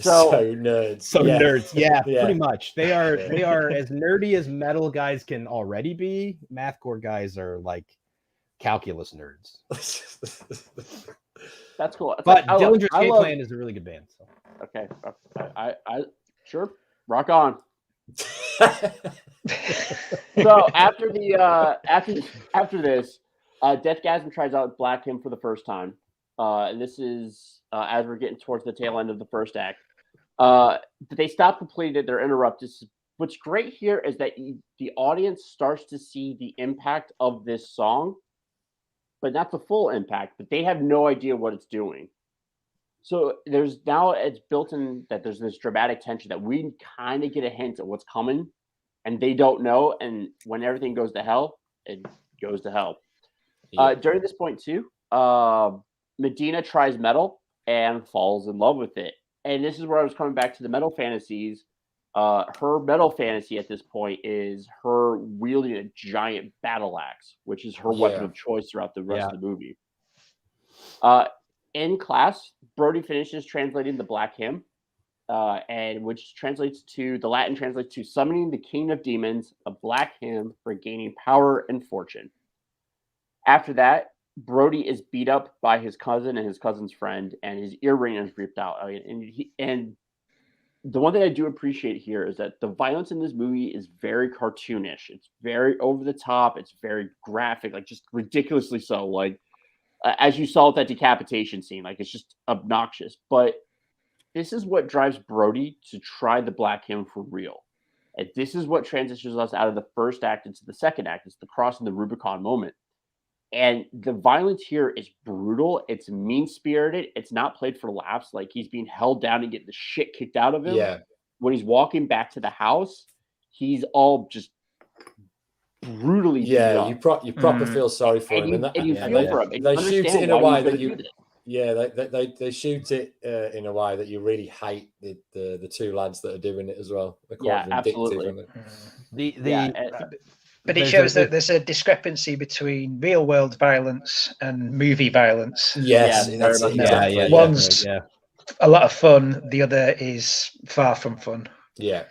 So nerds. Nerds. Yeah, pretty much. They are as nerdy as metal guys can already be. Mathcore guys are like calculus nerds. That's cool. But Dillinger Escape Plan is a really good band. So. Okay, I sure, rock on. So after this, Deathgasm tries out Black Hymn for the first time, and this is as we're getting towards the tail end of the first act. They stop completed. They're interrupted. What's great here is that the audience starts to see the impact of this song, but not the full impact. But they have no idea what it's doing. So it's built in that there's this dramatic tension that we kind of get a hint of what's coming, and they don't know. And when everything goes to hell, it goes to hell. Yeah. During this point too, Medina tries metal and falls in love with it. And this is where I was coming back to the metal fantasies. Her metal fantasy at this point is her wielding a giant battle axe, which is her weapon of choice throughout the rest of the movie. In class, Brody finishes translating the Black Hymn, and which the Latin translates to summoning the king of demons, a black hymn for gaining power and fortune. After that, Brody is beat up by his cousin and his cousin's friend, and his earring is ripped out. And the one thing I do appreciate here is that the violence in this movie is very cartoonish. It's very over the top. It's very graphic, like just ridiculously so. Like as you saw with that decapitation scene, like it's just obnoxious. But this is what drives Brody to try the Black Hymn for real. And this is what transitions us out of the first act into the second act. It's the crossing the Rubicon moment. And the violence here is brutal. It's mean-spirited. It's not played for laughs. Like he's being held down and getting the shit kicked out of him. Yeah. When he's walking back to the house, he's all just brutally beat up. You proper feel sorry for him. And you feel for him. They shoot it in a way that you... Yeah, they shoot it in a way that you really hate the two lads that are doing it as well. They're quite vindictive, absolutely. But it shows that there's a discrepancy between real world violence and movie violence. Yes, one's a lot of fun, the other is far from fun. Yeah.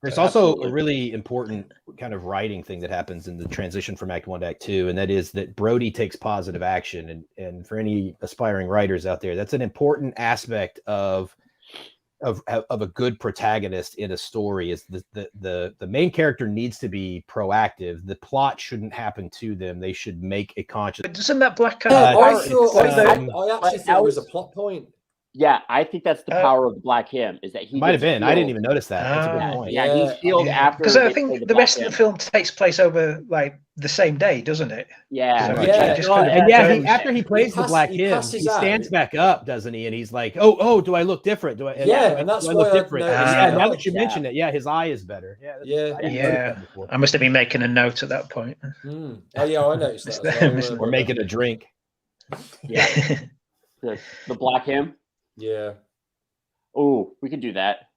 There's also a really important kind of writing thing that happens in the transition from Act 1 to Act 2, and that is that Brody takes positive action. And for any aspiring writers out there, that's an important aspect of a good protagonist in a story. Is the main character needs to be proactive. The plot shouldn't happen to them. They should make a conscious. But doesn't that black I actually thought it was a plot point. Yeah, I think that's the power of the Black Hymn, is that he might have been. I didn't even notice that. That's a good point. Yeah, he's healed after. Because I think the rest of the film takes place over like the same day, doesn't it? Yeah. After he plays the Black Hymn, he stands back up, doesn't he? And he's like, "Oh, do I look different? Do I?" And that's why I look different. Now that you mention it, his eye is better. I must have been making a note at that point. Oh yeah, I noticed that. We're making a drink. Yeah. The Black Hymn. Yeah. Oh, we could do that.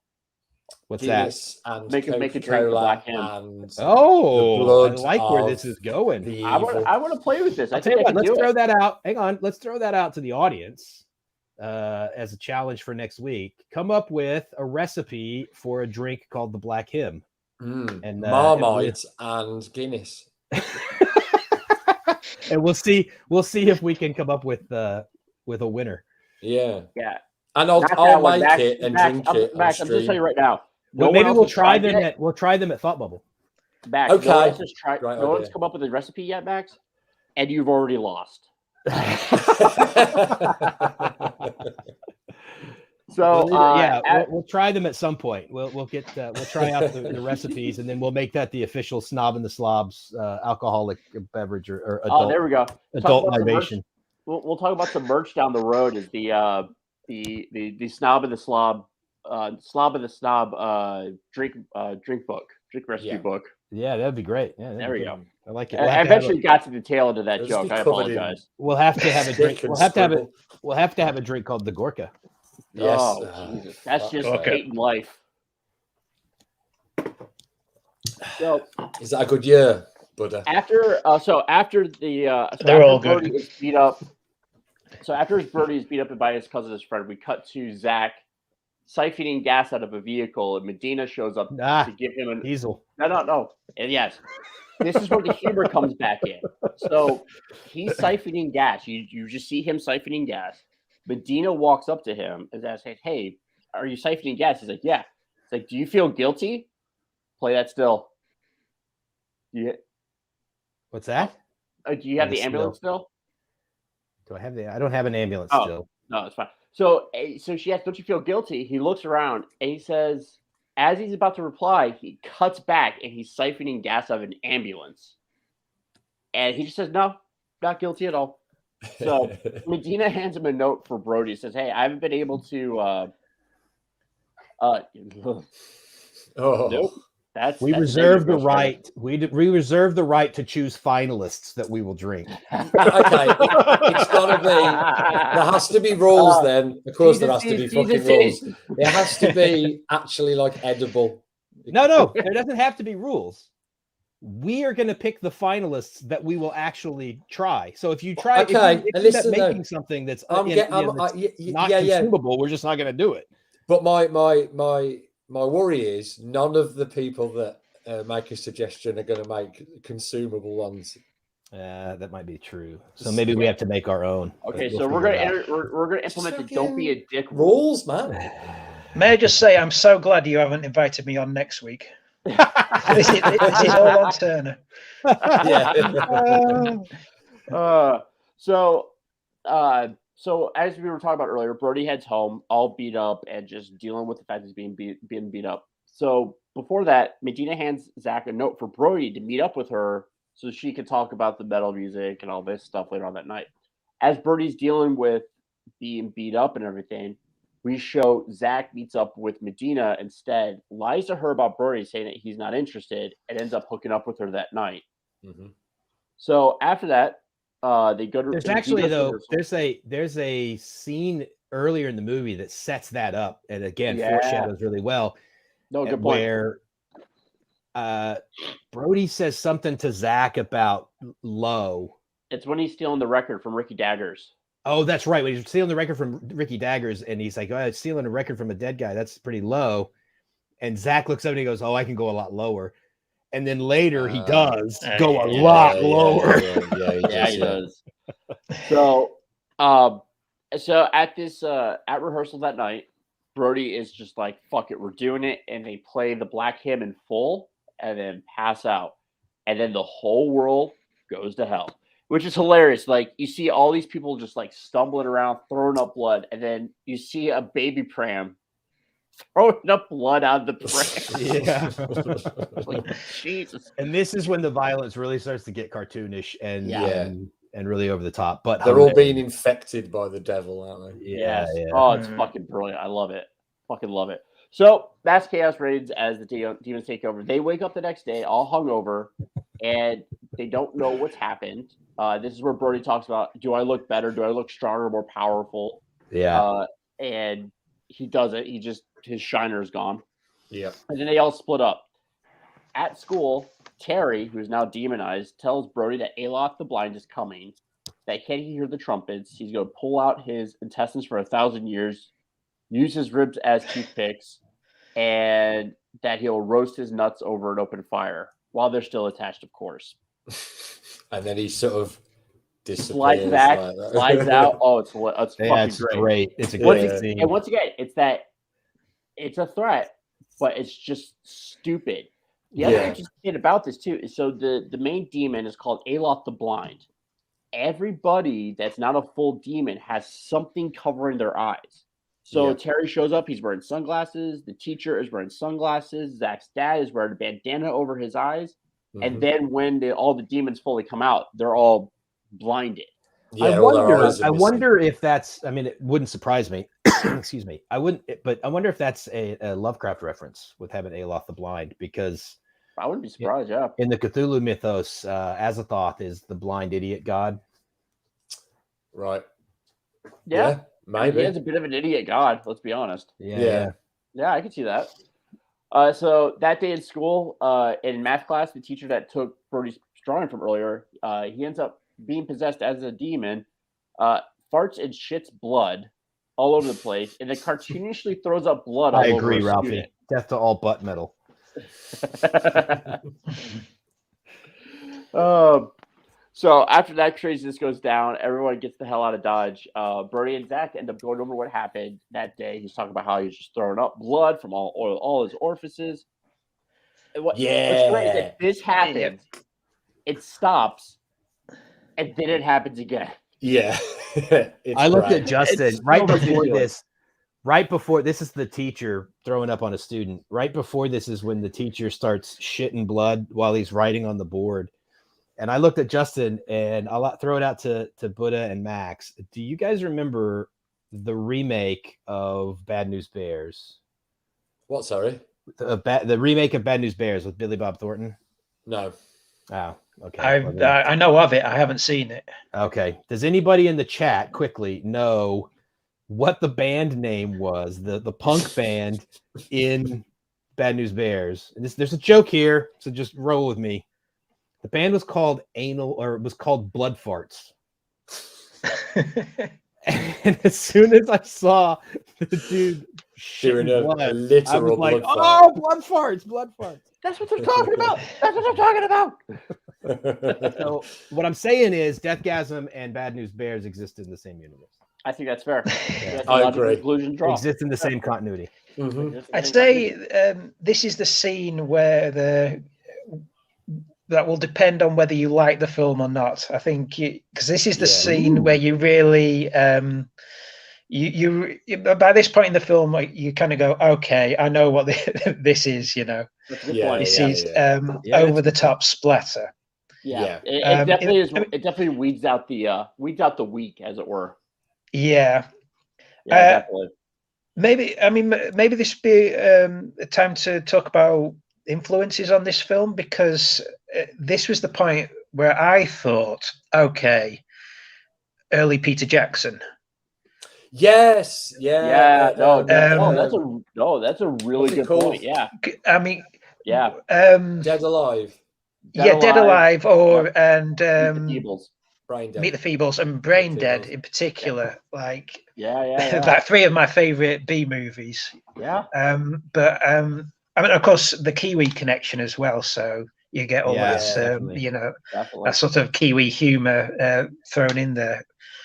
What's that? And make a drink the Black Hymn. I like where this is going. I want to play with this. Let's throw that out. Hang on. Let's throw that out to the audience. as a challenge for next week, come up with a recipe for a drink called the Black Hymn. And Marmite and Guinness. And we'll see if we can come up with a winner. Yeah. And I'll make it and drink it. Max, I'm just telling you right now. Well, maybe we'll try them at Thought Bubble. Max, okay. No one's come up with a recipe yet, Max, and you've already lost. So we'll try them at some point. We'll try out the recipes, and then we'll make that the official Snob and the Slobs alcoholic beverage or adult. There we go. Adult libation. We'll talk about some merch down the road. Is the Snob and the Slob, Slob and the Snob drink recipe book. Yeah, that'd be great. Yeah, there we go. I like it. I eventually got to the tail end of that joke. I apologize. We'll have to have a drink. We'll have to have a drink called the Gorka. Yes. Oh, Jesus. That's just hating life. So, is that a good year, Buddha? After they're all good. Brody is beat up. So after Brody is beat up by his cousin, his friend, we cut to Zach siphoning gas out of a vehicle, and Medina shows up to give him an diesel. No. And yes, this is where the humor comes back in. So he's siphoning gas. You just see him siphoning gas. Medina walks up to him and asks, "Hey, are you siphoning gas?" He's like, "Yeah." It's like, "Do you feel guilty?" Play that still. What's that? Do you have the ambulance still? Do I have I don't have an ambulance still. No, it's fine. So she asks, "Don't you feel guilty?" He looks around and he says, as he's about to reply, he cuts back and he's siphoning gas out of an ambulance. And he just says, "No, not guilty at all." So Medina hands him a note for Brody. Says, "Hey, I haven't been able to nope. We reserve the right. We reserve the right to choose finalists that we will drink. Okay, it's gotta be. There has to be rules. Then, of course, there has to be fucking rules. It has to be actually like edible. No, there doesn't have to be rules. We are going to pick the finalists that we will actually try. So if you try, if you end up making something that's not consumable, we're just not going to do it. But my worry is none of the people that make a suggestion are going to make consumable ones. That might be true. So maybe we have to make our own. Okay, so we're gonna implement the "don't be a dick" rules, man. May I just say I'm so glad you haven't invited me on next week. This is all on Turner. Yeah. So as we were talking about earlier, Brody heads home, all beat up and just dealing with the fact he's being beat up. So before that, Medina hands Zach a note for Brody to meet up with her so she could talk about the metal music and all this stuff later on that night. As Brody's dealing with being beat up and everything, we show Zach meets up with Medina instead, lies to her about Brody, saying that he's not interested, and ends up hooking up with her that night. Mm-hmm. So after that, they go to. There's actually there's a scene earlier in the movie that sets that up, and again foreshadows really well. No, good point. Where Brody says something to Zach about low. It's when he's stealing the record from Ricky Daggers. Oh, that's right. When he's stealing the record from Ricky Daggers, and he's like, "Oh, stealing a record from a dead guy. That's pretty low." And Zach looks up and he goes, "Oh, I can go a lot lower." And then later he does go a lot lower. Yeah, he does. So at this at rehearsal that night, Brody is just like, "Fuck it, we're doing it," and they play the Black Hymn in full, and then pass out, and then the whole world goes to hell, which is hilarious. Like, you see all these people just like stumbling around, throwing up blood, and then you see a baby pram throwing up blood out of the pram. Yeah. Like, Jesus. And this is when the violence really starts to get cartoonish and really over the top. But they're all being infected by the devil, aren't they? Yeah. Oh, it's fucking brilliant. I love it. Fucking love it. So that's Chaos Raids as the demons take over. They wake up the next day all hungover, and they don't know what's happened. This is where Brody talks about, do I look better? Do I look stronger, more powerful? Yeah. And he doesn't. His shiner is gone. Yeah. And then they all split up. At school, Terry, who's now demonized, tells Brody that Aloth the Blind is coming. that can he hear the trumpets? He's going to pull out his intestines for 1,000 years, use his ribs as toothpicks, and that he'll roast his nuts over an open fire while they're still attached, of course. And then he sort of disappears, slides back, like that. slides out. Oh, it's fucking great. It's a great scene. And once again, it's a threat, but it's just stupid. The other interesting thing about this too is so the main demon is called Aloth the Blind. Everybody that's not a full demon has something covering their eyes. So Terry shows up, he's wearing sunglasses. The teacher is wearing sunglasses. Zach's dad is wearing a bandana over his eyes. Mm-hmm. And then when all the demons fully come out, they're all blinded. Yeah, I wonder if that's, I mean, it wouldn't surprise me. Excuse me. I wonder if that's a Lovecraft reference with having Aloth the Blind, because I wouldn't be surprised, in the Cthulhu mythos, Azathoth is the blind idiot god. Right. Yeah. Maybe. He has a bit of an idiot god, let's be honest. Yeah, I can see that. So that day in school, in math class, the teacher that took Brody's drawing from earlier, he ends up being possessed as a demon, farts and shits blood all over the place, and then cartoonishly throws up blood all over. I agree, Ralphie. Student. Death to all butt metal. So after that craziness goes down, everyone gets the hell out of Dodge. Brody and Zach end up going over what happened that day. He's talking about how he's just throwing up blood from all his orifices. And what's great is that this happens, it stops, and then it happens again. Yeah. I looked at Justin right before this is the teacher throwing up on a student. Right before this is when the teacher starts shitting blood while he's writing on the board. And I looked at Justin, and I'll throw it out to Buddha and Max. Do you guys remember the remake of Bad News Bears? What, sorry? The remake of Bad News Bears with Billy Bob Thornton? No. Oh, okay. I know of it. I haven't seen it. Okay. Does anybody in the chat quickly know what the band name was, the punk band in Bad News Bears? And there's a joke here, so just roll with me. The band was called Blood Farts. And as soon as I saw the dude doing a literal I was like, blood blood farts. That's what they're talking about. That's what they're talking about. So what I'm saying is Deathgasm and Bad News Bears exist in the same universe. I think that's fair. Yeah. I agree. Exist in the same continuity. Mm-hmm. I'd say this is the scene where that will depend on whether you like the film or not. I think because this is the scene where you really you by this point in the film, like, you kind of go, okay, I know what this is. You know, this is over the top splatter. Yeah. It definitely is. It definitely weeds out the weak, as it were. Yeah. Definitely. Maybe this would be a time to talk about influences on this film, because this was the point where I thought, okay, early Peter Jackson. Yes. That's a really good point. Yeah. I mean, Dead Alive. Dead Alive, or Meet the Feebles and Brain Dead in particular. Like, like 3 of my favorite B movies. Yeah. But I mean, of course, the Kiwi connection as well. So you get all this, that sort of Kiwi humor thrown in there.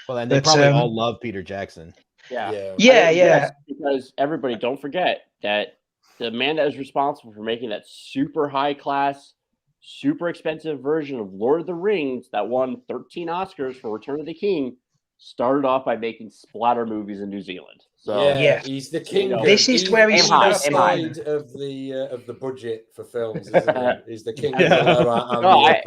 Well, and they probably all love Peter Jackson. Yeah. Because everybody, don't forget that the man that was responsible for making that super high class, super expensive version of Lord of the Rings that won 13 Oscars for Return of the King started off by making splatter movies in New Zealand. So he's the king. This is where he's side of the budget for films. Isn't he? He's the king. I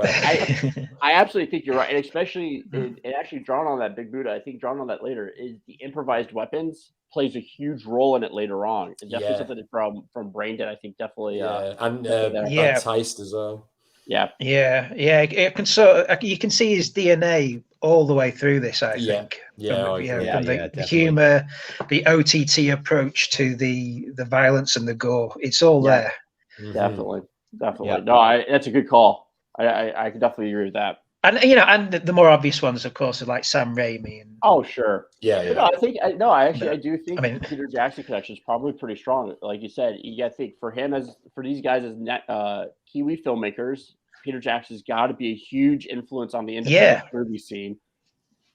absolutely think you're right, and especially and actually drawn on that Big Buddha. I think drawn on that later is the improvised weapons plays a huge role in it later on. It's definitely something from Brain Dead. I think definitely. And Heist as well. Yeah. It can you can see his DNA all the way through this. I think. The humor, the OTT approach to the violence and the gore. It's all there. Definitely. No, that's a good call. I can definitely agree with that. And and the more obvious ones, of course, are like Sam Raimi and. Oh sure, yeah. But no, I do think I mean, the Peter Jackson connection is probably pretty strong. Like you said, you got to think for these guys as Kiwi filmmakers, Peter Jackson's got to be a huge influence on the independent movie scene.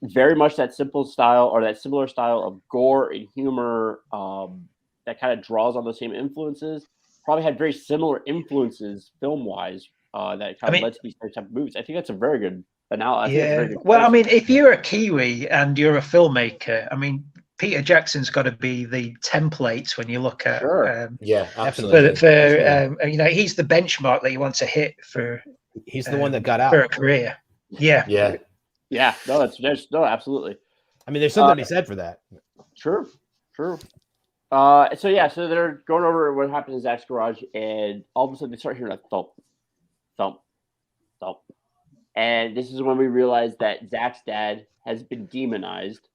Very much that simple style or that similar style of gore and humor that kind of draws on the same influences. Probably had very similar influences film wise that kind of led to these type of movies. I think that's a very good analogy. Yeah. Well, I mean, if you're a Kiwi and you're a filmmaker, I mean, Peter Jackson's got to be the template when you look at. Yeah, absolutely. He's the benchmark that you want to hit for. He's the one that got out for a career. Yeah. Yeah. Yeah. No, no, absolutely. I mean, there's something to be said for that. True. So they're going over what happened in Zach's garage, and all of a sudden they start hearing a thump, thump, thump. And this is when we realize that Zach's dad has been demonized,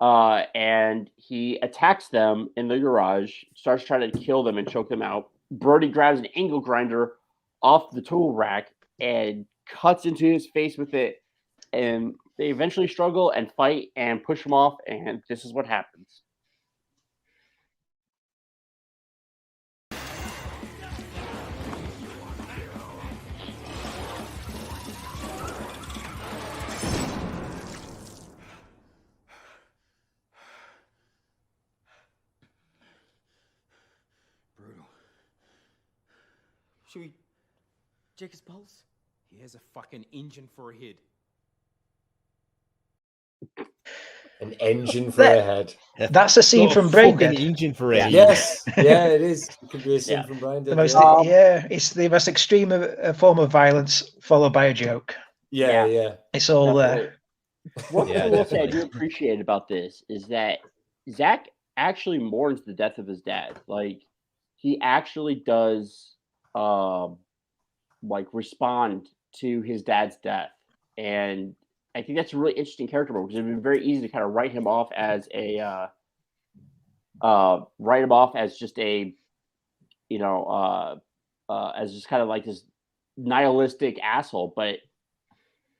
and he attacks them in the garage, starts trying to kill them and choke them out. Brody grabs an angle grinder off the tool rack and cuts into his face with it, and they eventually struggle and fight and push him off, and this is what happens. Should we check his pulse? He has a fucking engine for a head. An engine for a head. That's a scene from Braindead. Engine for a head. Yes, yeah, it is. It could be a scene from Braindead. It's the most extreme form of violence followed by a joke. Yeah. It's all One thing I will say I do appreciate about this is that Zach actually mourns the death of his dad. Like, he actually does respond to his dad's death, and I think that's a really interesting character because it'd been very easy to kind of write him off as just a as just kind of like this nihilistic asshole, but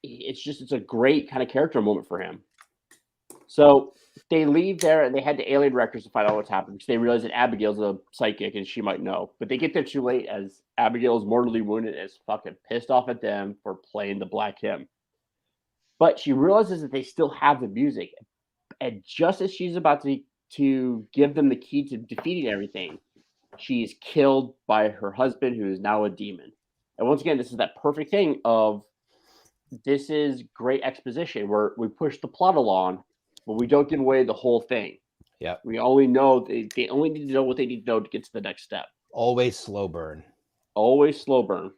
it's a great kind of character moment for him. So they leave there and they head to Alien Records to find out what's happened because they realize that Abigail's a psychic and she might know. But they get there too late as Abigail is mortally wounded and is fucking pissed off at them for playing the Black Hymn. But she realizes that they still have the music. And just as she's about to give them the key to defeating everything, she's killed by her husband, who is now a demon. And once again, this is that perfect thing of this is great exposition where we push the plot along, but we don't give away the whole thing. Yeah. We only know they only need to know what they need to know to get to the next step. Always slow burn. Always slow burn.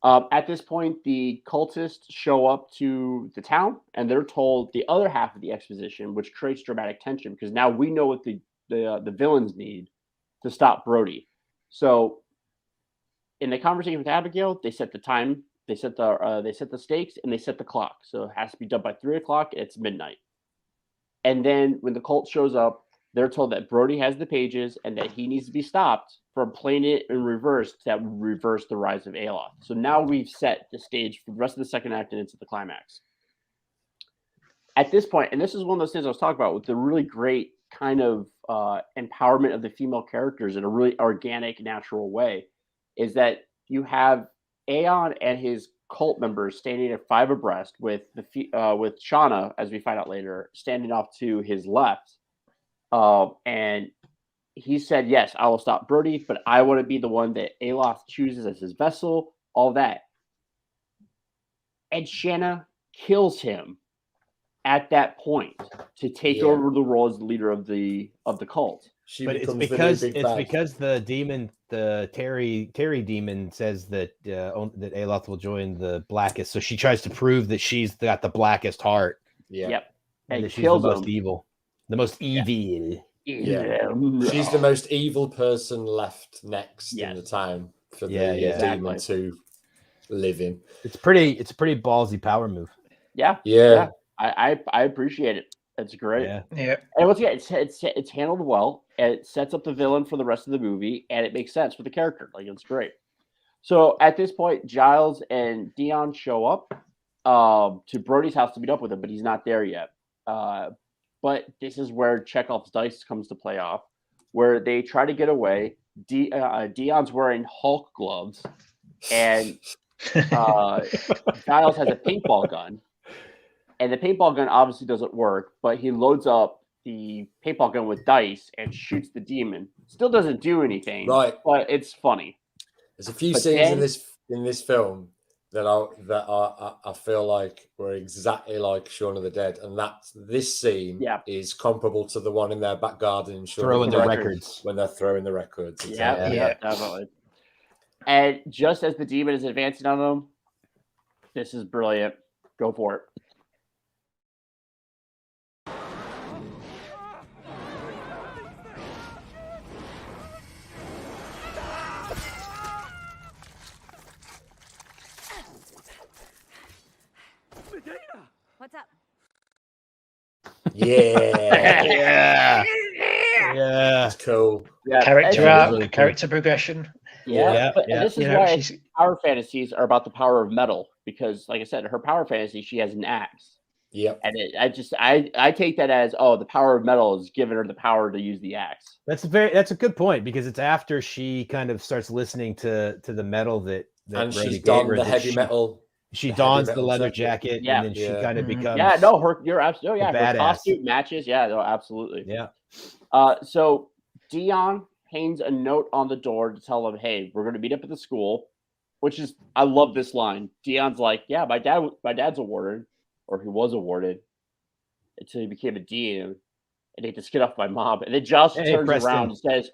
At this point, the cultists show up to the town, and they're told the other half of the exposition, which creates dramatic tension because now we know what the villains need to stop Brody. So, in the conversation with Abigail, they set the time, they set the stakes, and they set the clock. So it has to be done by 3:00. It's midnight. And then when the cult shows up, they're told that Brody has the pages and that he needs to be stopped from playing it in reverse that would reverse the rise of Aloth. So now we've set the stage for the rest of the second act and into the climax. At this point, and this is one of those things I was talking about with the really great kind of empowerment of the female characters in a really organic, natural way, is that you have Aeon and his cult members standing at 5 abreast with Shauna, as we find out later, standing off to his left. And he said, yes, I will stop Brody, but I want to be the one that Aloth chooses as his vessel, all that. And Shanna kills him at that point to take over the role as the leader of the cult. But it's because the demon, the Terry demon, says that that Aloth will join the blackest. So she tries to prove that she's got the blackest heart. Yeah. Yep. And that she's the most evil, the most evil. Yeah. She's the most evil person left next in the town for the demon to live in. It's a pretty ballsy power move. Yeah. I appreciate it. It's great. Yeah. And once again, it's handled well. And it sets up the villain for the rest of the movie, and it makes sense for the character. Like, it's great. So at this point, Giles and Dion show up, to Brody's house to meet up with him, but he's not there yet. But this is where Chekhov's dice comes to play off, where they try to get away. Dion's wearing Hulk gloves, and Giles has a paintball gun, and the paintball gun obviously doesn't work, but he loads up the paintball gun with dice and shoots the demon. Still doesn't do anything, right? But it's funny. There's a few scenes in this film that I feel like were exactly like Shaun of the Dead, and this scene is comparable to the one in their back garden, throwing the records when they're throwing the records. Exactly. Yeah, definitely. And just as the demon is advancing on them, this is brilliant. Go for it. What's up? Yeah. It's cool. Yeah. Character arc, really cool. Character progression. And this is why power fantasies are about the power of metal, because, like I said, her power fantasy, she has an axe. Yep. And I take that as, the power of metal is giving her the power to use the axe. That's a good point, because it's after she kind of starts listening to the metal that and Brody she's done her, the heavy metal. She dons the leather jacket, and then she kind of becomes you're absolutely her costume matches. Yeah, no, absolutely. Yeah. So Dion hangs a note on the door to tell him, hey, we're going to meet up at the school, which is, I love this line. Dion's like, yeah, my dad's awarded, or he was awarded until he became a dean, and he had to skid off my mom. And then Giles turns around and says,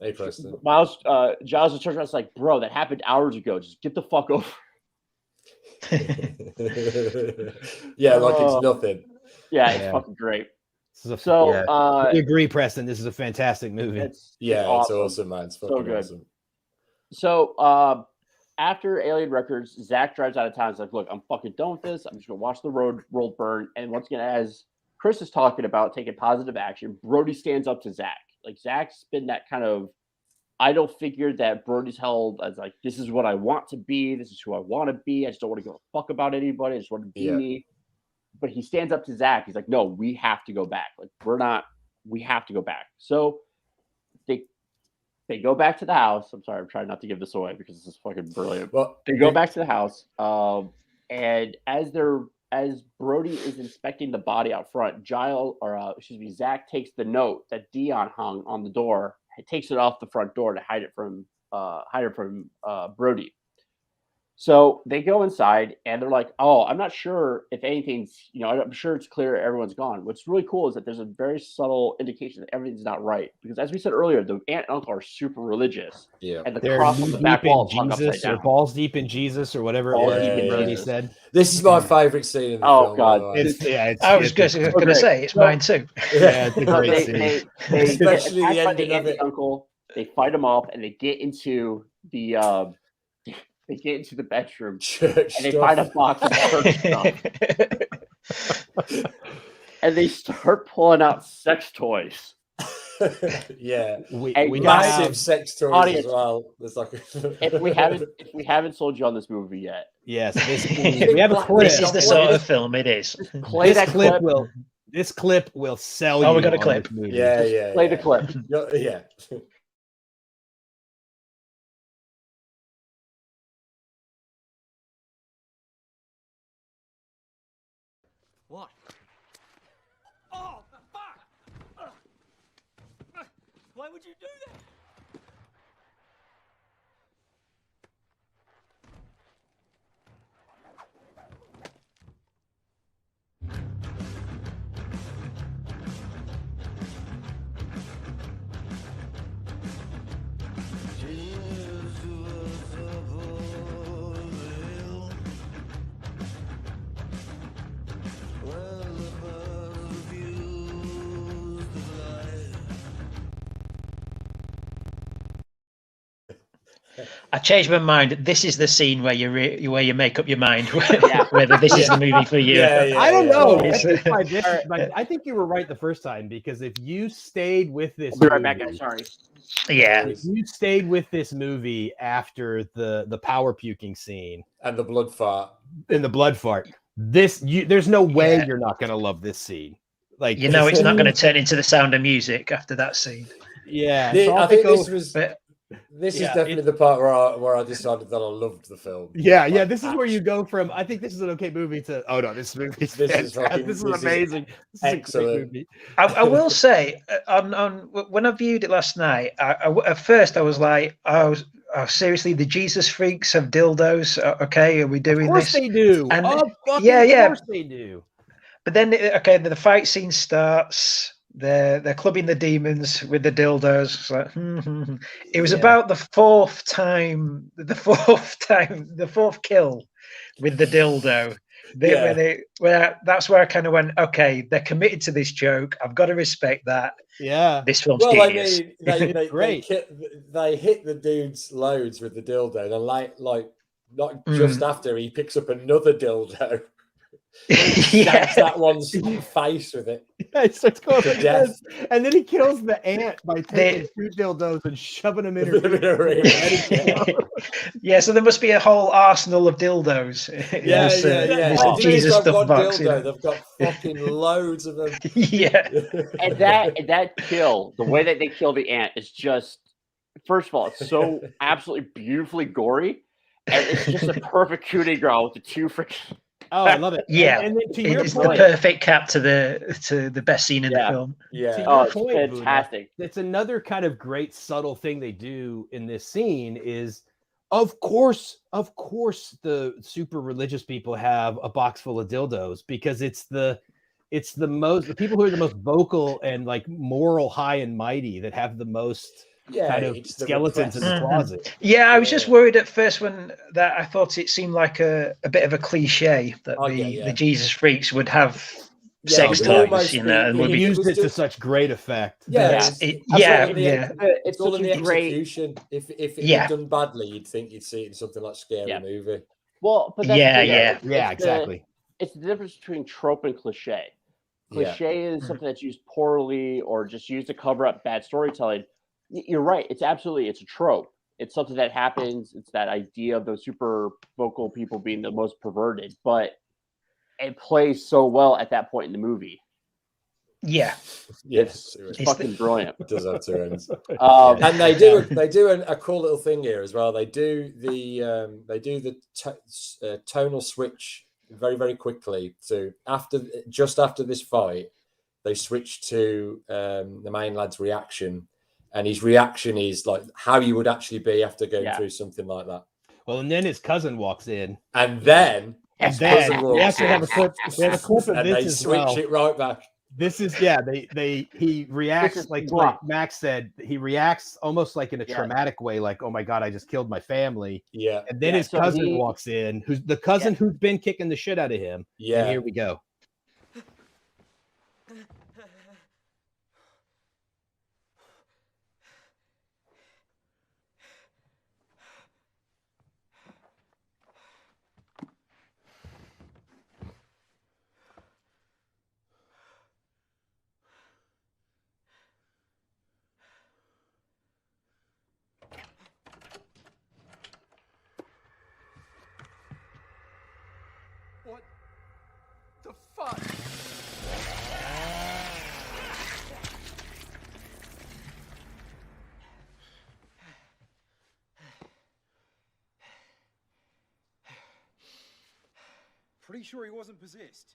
hey, Preston. Giles turns around and is like, bro, that happened hours ago. Just get the fuck over. Yeah, like it's nothing. Yeah, it's fucking great. I agree, Preston. This is a fantastic movie. It's awesome, man. It's fucking so good. Awesome. So after Alien Records, Zach drives out of town. He's like, look, I'm fucking done with this. I'm just gonna watch the world burn. And once again, as Chris is talking about taking positive action, Brody stands up to Zach. Like, Zach's been that kind of idol figure that Brody's held as, like, this is what I want to be. This is who I want to be. I just don't want to give a fuck about anybody. I just want to be me. But he stands up to Zach. He's like, no, we have to go back. Like, we have to go back. So they go back to the house. I'm sorry, I'm trying not to give this away because this is fucking brilliant. Well, they go back to the house. And as Brody is inspecting the body out front, Zach takes the note that Dion hung on the door, takes it off the front door to hide it from Brody. So they go inside and they're like, oh, I'm not sure if anything's, I'm sure it's clear everyone's gone. What's really cool is that there's a very subtle indication that everything's not right. Because as we said earlier, the aunt and uncle are super religious. Yeah. And the cross on the back wall is hung upside down. Or balls deep in Jesus or whatever Brody said. This is my favorite scene in the film. Oh, God. I was going to say, it's mine too. Yeah, it's a great scene. Especially the ending of it. Uncle, they fight him off and they get into the... They get into the bedroom church and they find a box of church stuff. And they start pulling out sex toys. Yeah. We massive sex toys audience, as well. There's like if we haven't sold you on this movie yet. Yes, we have a clip. This is the sort of film it is. Play that clip. This clip will sell you. Oh, we got a clip. Yeah. Play the clip. Yeah. What? Oh, fuck! Why would you do that? I changed my mind. This is the scene where where you make up your mind whether this is the movie for you. I don't know. I think you were right the first time, because if you stayed with this, I'll be right back, guys. Sorry. Yeah, if you stayed with this movie after the power puking scene and the blood fart, there's no way you're not going to love this scene. Like, it's not going to turn into The Sound of Music after that scene. Yeah, I think this is definitely the part where I decided that I loved the film. Yeah, this is where you go from I think this is an okay movie to this movie is amazing. This is excellent movie. I will say on when I viewed it last night, at first I was like, seriously, the Jesus freaks have dildos. Okay, are we doing this? Of course they do. And of course they do. But then, the fight scene starts. They're clubbing the demons with the dildos. It was about the fourth kill with the dildo. That's where I kind of went, okay, they're committed to this joke. I've got to respect that. Yeah, this film's genius. They hit the dudes loads with the dildo. They're not just after he picks up another dildo. Stabs that one's face with it. Yeah, it starts going like this. And then he kills the ant by taking 2 dildos and shoving them in her ear. Yeah, so there must be a whole arsenal of dildos. Jesus stuff box. They've got fucking loads of them. Yeah. And that kill, the way that they kill the ant is just, first of all, it's so absolutely beautifully gory, and it's just a perfect coup de grace with the 2 freaking. Oh, I love it. Yeah, and then to your it's point, the perfect cap to the best scene in the film. Yeah, to your your point, fantastic. Buddha, it's another kind of great subtle thing they do in this scene is, of course, the super religious people have a box full of dildos, because it's the people who are the most vocal and like moral high and mighty that have the most kind of skeletons in the closet. Yeah, I was just worried at first that I thought it seemed like a bit of a cliche that the Jesus freaks would have sex toys, and would be used it to such great effect. It's all in the execution. If it had done badly, you'd think you'd see it in something like Scary Movie. Well, but that's exactly. It's the difference between trope and cliche. Cliche is something that's used poorly or just used to cover up bad storytelling. You're right. It's a trope. It's something that happens. It's that idea of those super vocal people being the most perverted, but it plays so well at that point in the movie. Yeah. It's fucking brilliant. It does have 2 ends. And they do a cool little thing here as well. They do the tonal switch very, very quickly to just after this fight. They switch to the main lad's reaction. And his reaction is like how you would actually be after going through something like that. Well, and then his cousin walks in. And then his cousin walks in. We actually have a clip of this and they switch it right back. This is, he reacts like Max said, he reacts almost like in a traumatic way, like, oh my God, I just killed my family. Yeah. And then his cousin walks in, who's the cousin who's been kicking the shit out of him. Yeah. And here we go. What the fuck? Pretty sure he wasn't possessed.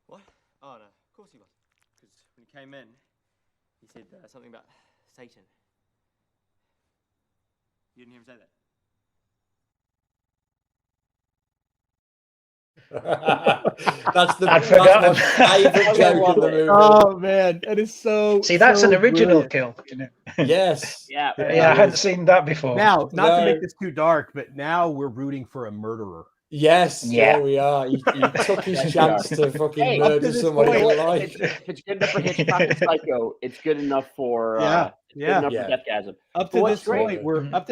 What? Oh, no. Of course he was. Because when he came in, he said something about Satan. You didn't hear him say that? That's my favorite joke in the movie. Oh man, that is so. See, that's an original brilliant. kill. Yes. Yeah. I hadn't seen that before. Now, not to make this too dark, but now we're rooting for a murderer. Yes, yeah, we are. He took his chance to fucking murder somebody. If it's good enough for Hitchcock and Psycho, it's good enough for Yeah. enough for Deathgasm. Up to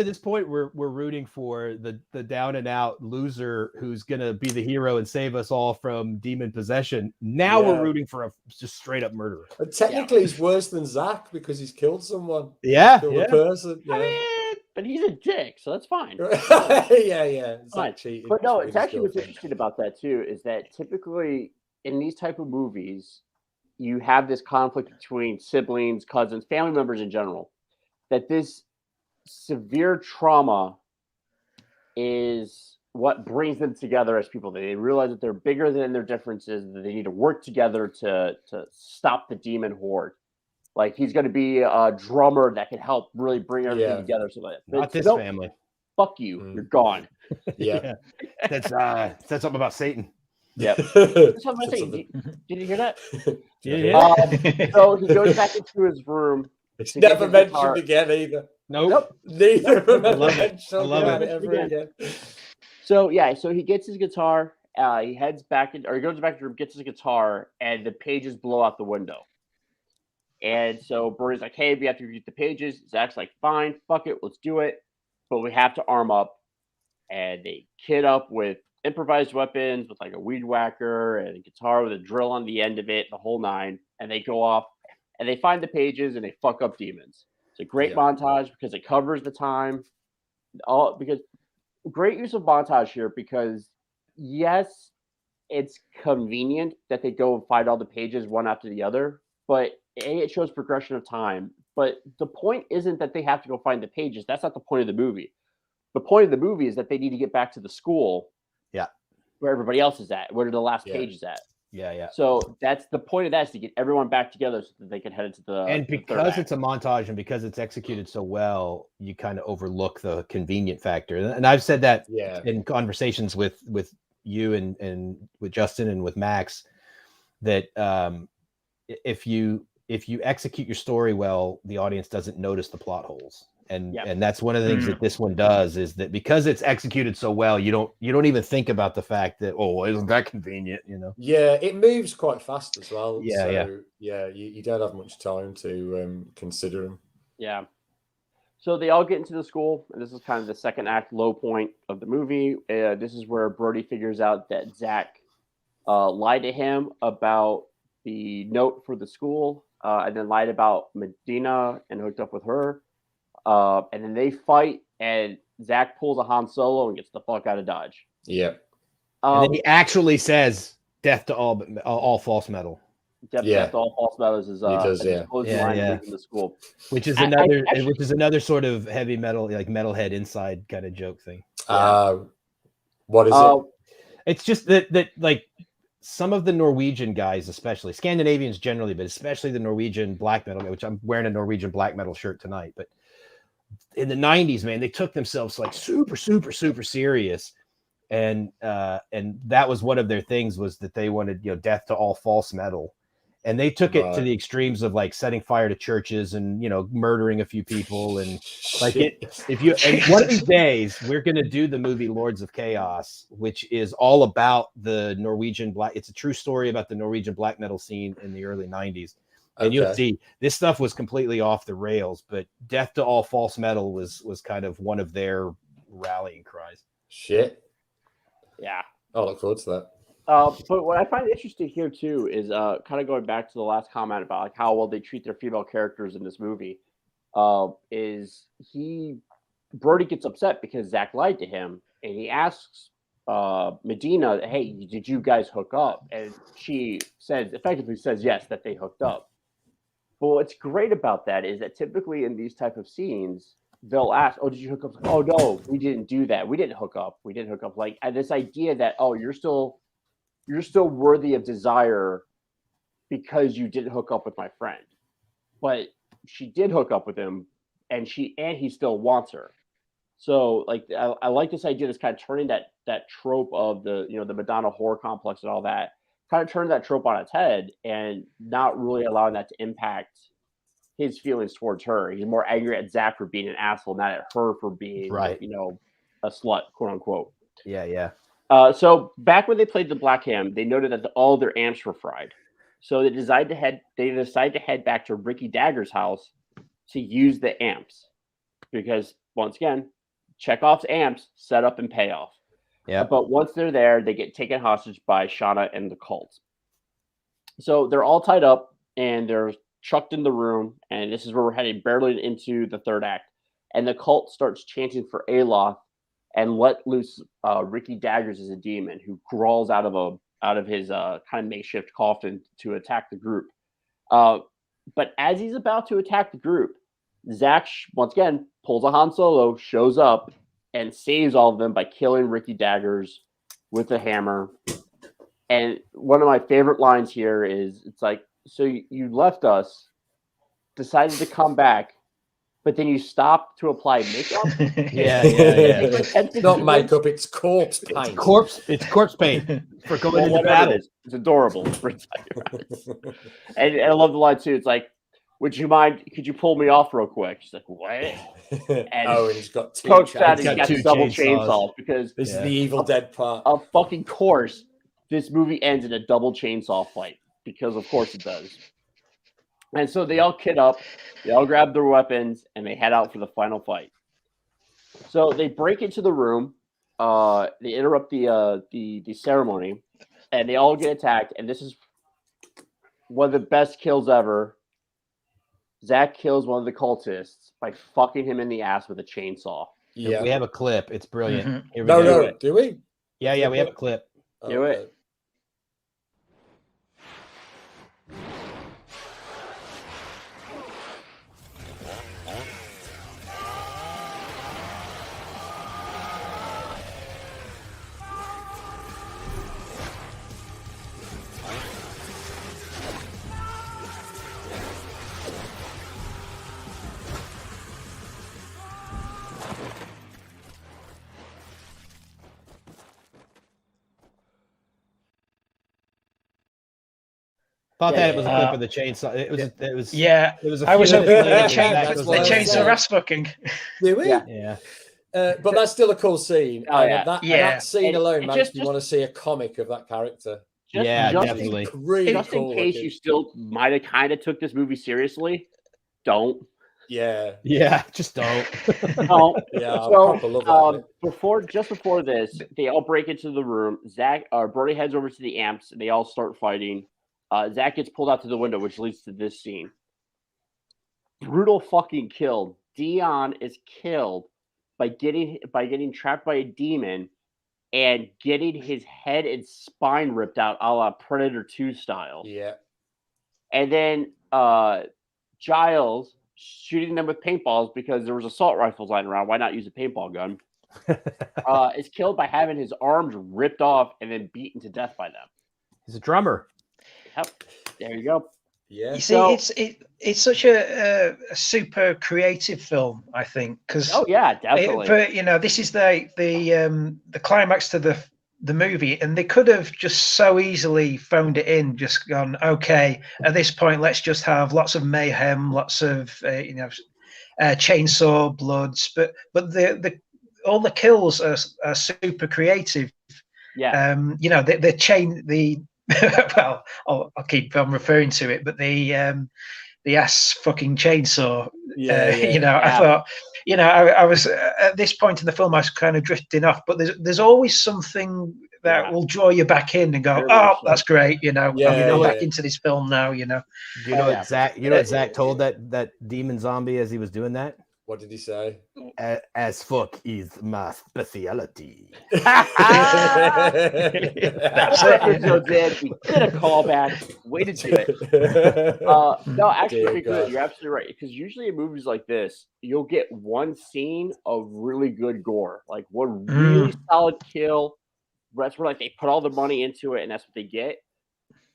this point, we're rooting for the down and out loser who's gonna be the hero and save us all from demon possession. Now we're rooting for a just straight up murderer. And technically, he's worse than Zach because he's killed someone. Yeah, He's killed a person. Yeah. I mean, but he's a dick, so that's fine. yeah. Zach cheated. But no, it's actually what's interesting about that too is that typically in these type of movies, you have this conflict between siblings, cousins, family members in general. That this severe trauma is what brings them together as people. They realize that they're bigger than their differences, that they need to work together to stop the demon horde. Like he's going to be a drummer that can help really bring everything together. So that not this family. Fuck you. You're gone. Yeah. That's something about Satan. Yep. That's what I'm saying. Did you hear that? Yeah. So he goes back into his room. It's never mentioned again either. Nope. Neither of them I love it ever again. So he gets his guitar. He heads back in, or he goes back to the room, gets his guitar, and the pages blow out the window. And so Brody's like, "Hey, we have to get the pages." Zach's like, "Fine, fuck it, let's do it." But we have to arm up, and they kit up with improvised weapons, with like a weed whacker and a guitar with a drill on the end of it, the whole nine. And they go off, and they find the pages, and they fuck up demons. It's a great montage because it covers the time. Because great use of montage here because yes, it's convenient that they go and find all the pages one after the other, but it shows progression of time. But the point isn't that they have to go find the pages. That's not the point of the movie. The point of the movie is that they need to get back to the school. Yeah. Where everybody else is at, where the last page is at. Yeah. So that's the point of that, is to get everyone back together so that they can head into the. And because it's a montage and because it's executed so well, you kind of overlook the convenient factor. And I've said that in conversations with you and with Justin and with Max, that if you execute your story well, the audience doesn't notice the plot holes. And that's one of the things that this one does, is that because it's executed so well, you don't even think about the fact that, isn't that convenient, you know? Yeah, it moves quite fast as well. Yeah. You don't have much time to consider them. Yeah. So they all get into the school, and this is kind of the second act low point of the movie. This is where Brody figures out that Zach lied to him about the note for the school, and then lied about Medina and hooked up with her. And then they fight, and Zach pulls a Han Solo and gets the fuck out of Dodge. Yeah. And then he actually says, "Death to all false metal." Death to all false metal is his line in the school. Which is another sort of heavy metal, like metalhead inside kind of joke thing. What is it? It's just that like some of the Norwegian guys, especially Scandinavians generally, but especially the Norwegian black metal, which I'm wearing a Norwegian black metal shirt tonight, but in the 90s, man, they took themselves like super serious. And that was one of their things, was that they wanted, death to all false metal. And they took it to the extremes of like setting fire to churches and, murdering a few people. And like and one of these days we're going to do the movie Lords of Chaos, which is all about the Norwegian it's a true story about the Norwegian black metal scene in the early 90s. And you'll see this stuff was completely off the rails, but death to all false metal was kind of one of their rallying cries. Shit. Yeah. I'll look forward to that. But what I find interesting here too is kind of going back to the last comment about like how well they treat their female characters in this movie. Is Brody gets upset because Zach lied to him, and he asks Medina, "Hey, did you guys hook up?" And she effectively says yes, that they hooked up. But what's great about that is that typically in these type of scenes, they'll ask, "Oh, did you hook up?" "Oh, no, we didn't do that. We didn't hook up. We didn't hook up." Like this idea that, "Oh, you're still worthy of desire because you didn't hook up with my friend." But she did hook up with him, and he still wants her. So like I like this idea that's kind of turning that trope of the the Madonna horror complex and all that, kind of turning that trope on its head and not really allowing that to impact his feelings towards her. He's more angry at Zach for being an asshole, not at her for being a slut, quote unquote. Yeah. So back when they played the Black Ham, they noted that all their amps were fried. So they decide to head back to Ricky Dagger's house to use the amps because once again, Chekhov's amps set up and pay off. Yeah. But once they're there, they get taken hostage by Shauna and the cult. So they're all tied up and they're chucked in the room. And this is where we're heading barely into the third act. And the cult starts chanting for Aloth and let loose Ricky Daggers as a demon who crawls out of his kind of makeshift coffin to attack the group. But as he's about to attack the group, Zach once again pulls a Han Solo, shows up, and saves all of them by killing Ricky Daggers with a hammer. And one of my favorite lines here is, it's like, so you left us, decided to come back, but then you stopped to apply makeup? Yeah. It's not makeup, it's corpse paint. It's corpse paint for going into battle. It's adorable. And I love the line too. It's like, could you pull me off real quick? She's like, what? And he's got two Coach said chainsaws. he's got Two double chainsaws. chainsaws because This is the Evil Dead part. of fucking course, this movie ends in a double chainsaw fight because of course it does. And so they all kit up, they all grab their weapons, and they head out for the final fight. So they break into the room, they interrupt the ceremony, and they all get attacked. And this is one of the best kills ever. Zach kills one of the cultists by fucking him in the ass with a chainsaw. Yeah, we have a clip. It's brilliant. Mm-hmm. Here we go. Do we? Yeah, we have a clip. Do it. Thought that it was a clip of the chainsaw. It was. Yeah, it was. I was hoping later the that chainsaw ass fucking. Do we? Yeah. But that's still a cool scene. Oh, yeah. That scene alone makes you just- want to see a comic of that character. Definitely. Really Just cool in case looking. you still might have kind of took this movie seriously, don't. Yeah, just don't. Don't. Yeah, I So, proper love that bit. before this, they all break into the room. Brody heads over to the amps. They all start fighting. Zach gets pulled out to the window, which leads to this scene. Brutal fucking kill. Dion is killed by getting trapped by a demon and getting his head and spine ripped out, a la Predator 2 style. Yeah. And then Giles shooting them with paintballs because there was assault rifles lying around. Why not use a paintball gun? Is killed by having his arms ripped off and then beaten to death by them. He's a drummer. Yep. There you go. Yeah. You see, it's such a super creative film, I think, because definitely. But this is the climax to the movie, and they could have just so easily phoned it in, just gone, okay, at this point, let's just have lots of mayhem, lots of chainsaw bloods, but the all the kills are super creative. Yeah. The well, I'll keep on referring to it, but the ass fucking chainsaw. I thought, I was at this point in the film, I was kind of drifting off, but there's always something that will draw you back in and go, that's great. I'm back into this film now. You know what Zach told that demon zombie as he was doing that? What did he say? As fuck is my speciality. That's it. We did a callback. Way to do it. No, actually, you're absolutely right. Because usually in movies like this, you'll get one scene of really good gore, like one really solid kill. That's where they put all the money into it, and that's what they get.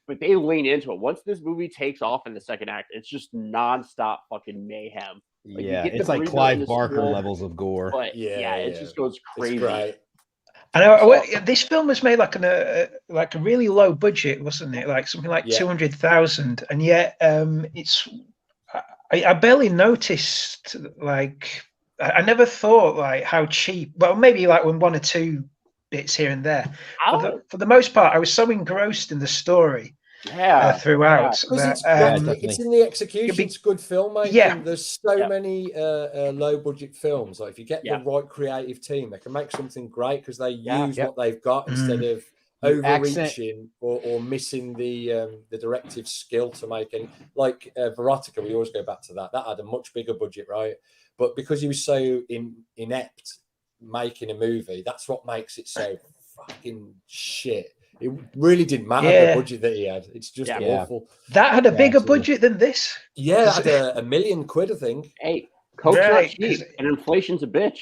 But they lean into it. Once this movie takes off in the second act, it's just nonstop fucking mayhem. It's like Clive Barker levels of gore. But it just goes crazy. It's great. I know this film was made like a really low budget, wasn't it? Like something like 200,000, and yet it's I barely noticed. Like I never thought like how cheap. Well, maybe like one or two bits here and there. For the most part, I was so engrossed in the story throughout. Because But, it's in the execution. It's good filmmaking. Yeah. There's so many low budget films. Like if you get the right creative team, they can make something great because they use what they've got instead of overreaching or missing the directive skill to make any. Like Verotica, we always go back to that. That had a much bigger budget, right? But because he was so inept making a movie, that's what makes it so fucking shit. It really didn't matter the budget that he had. It's just awful. That had a bigger budget than this. Yeah, that had $1 million, I think. Hey, Coke's not cheap, and inflation's a bitch.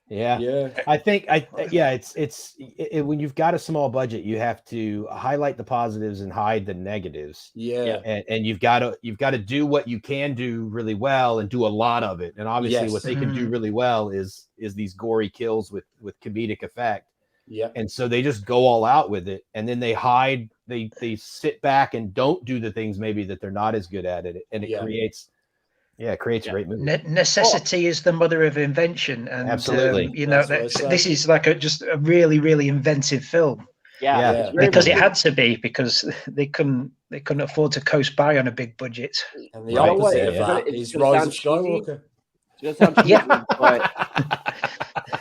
Yeah. I think it's when you've got a small budget, you have to highlight the positives and hide the negatives. Yeah. And you've got to do what you can do really well and do a lot of it. And obviously what they can do really well is these gory kills with comedic effect. Yeah. And so they just go all out with it, and then they hide, they sit back and don't do the things maybe that they're not as good at it. And it creates a great movie. Necessity is the mother of invention, and absolutely, this is like just a really, really inventive film. Yeah. Because it had to be, because they couldn't afford to coast by on a big budget. And the opposite of that is Rise of Skywalker. Yeah.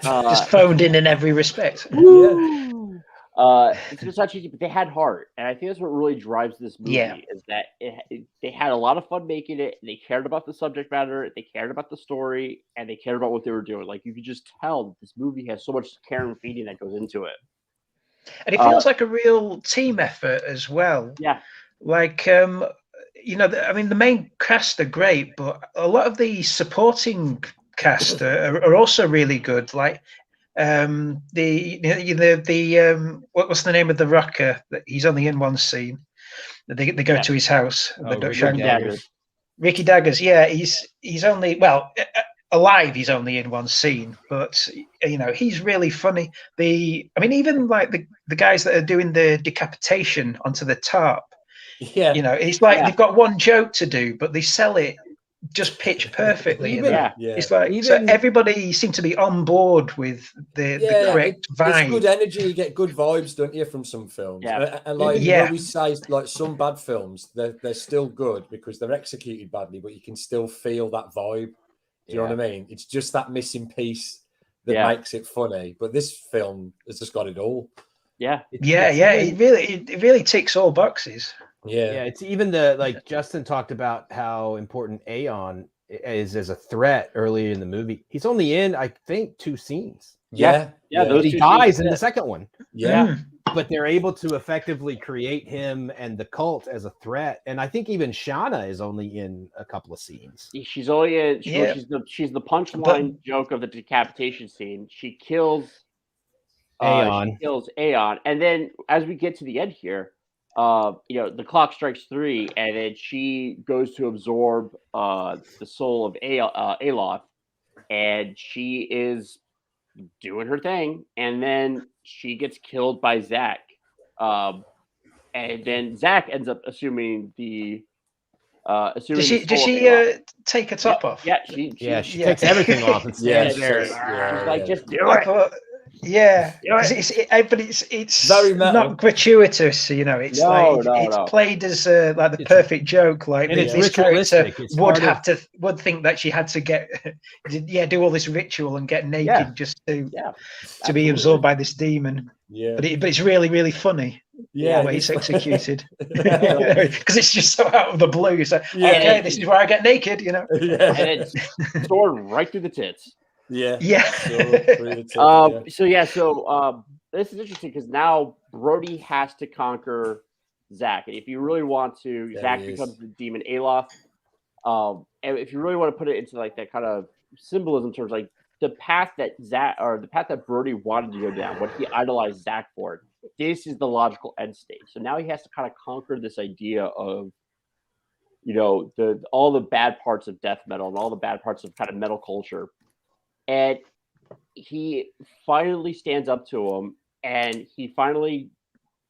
Just phoned in every respect. It's just not cheesy, but they had heart, and I think that's what really drives this movie. Is that they had a lot of fun making it. And they cared about the subject matter, they cared about the story, and they cared about what they were doing. Like you could just tell that this movie has so much care and feeding that goes into it, and it feels like a real team effort as well. Yeah, like I mean, the main cast are great, but a lot of the supporting cast are also really good. Like what's the name of the rocker that he's only in one scene? They go to his house. Ricky Daggers. Yeah, he's only alive. He's only in one scene, but he's really funny. Even like the guys that are doing the decapitation onto the tarp. Yeah, it's like they've got one joke to do, but they sell it just pitch perfectly. It's like so everybody seemed to be on board with the correct vibe. It's good energy. You get good vibes, don't you, from some films? And like when we say, like some bad films, they're still good because they're executed badly, but you can still feel that vibe. Do you know what I mean? It's just that missing piece that makes it funny. But this film has just got it all. It really ticks all boxes. Yeah, it's even Justin talked about how important Aeon is as a threat earlier in the movie. He's only in, I think, 2 scenes. Those he dies in the second one. Yeah. But they're able to effectively create him and the cult as a threat. And I think even Shauna is only in a couple of scenes. She's only in. She's the punchline joke of the decapitation scene. She kills Aeon. And then as we get to the end here, the clock strikes 3, and then she goes to absorb the soul of Aloth, and she is doing her thing, and then she gets killed by Zach, and then Zach ends up assuming the. Does she take her top off? Yeah, she takes everything off and stands there. She's like, just do it. But it's very metal. Not gratuitous, it's it's played as like the perfect joke. Like and this character would think that she had to do all this ritual and get naked just to be absorbed by this demon. Yeah, but it's really, really funny. The way it's executed, because it's just so out of the blue. It's like, okay, this is where I get naked, and it's torn right through the tits. So this is interesting because now Brody has to conquer Zach, and if you really want to, Zach becomes the demon Aloth. And if you really want to put it into like that kind of symbolism terms, like the path that Brody wanted to go down, what he idolized Zach for, this is the logical end state. So now he has to kind of conquer this idea of, all the bad parts of death metal and all the bad parts of kind of metal culture. And he finally stands up to him, and he finally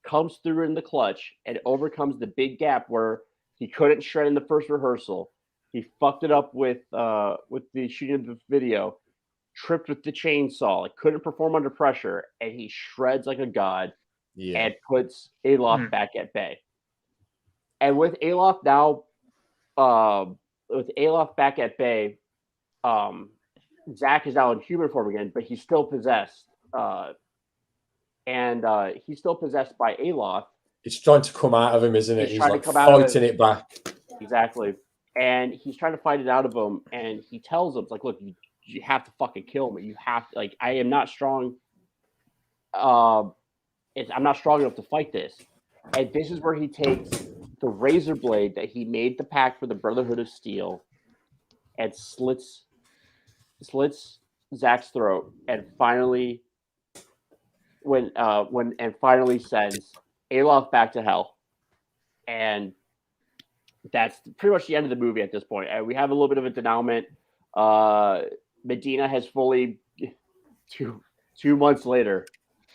comes through in the clutch and overcomes the big gap where he couldn't shred in the first rehearsal. He fucked it up with the shooting of the video, tripped with the chainsaw, like couldn't perform under pressure, and he shreds like a god and puts Aloth back at bay. And with Alof now, with Alof back at bay, Zach is now in human form again, but he's still possessed. And he's still possessed by Alof. It's trying to come out of him, isn't it? He's trying like to come out of fighting it back. Exactly. And he's trying to fight it out of him. And he tells him, it's like, look, you have to fucking kill me. You have to, like, I am not strong. I'm not strong enough to fight this. And this is where he takes the razor blade that he made the pact for the Brotherhood of Steel and slits Zach's throat and finally finally sends Alof back to hell. And that's pretty much the end of the movie at this point. We have a little bit of a denouement. Medina has fully 2 months later.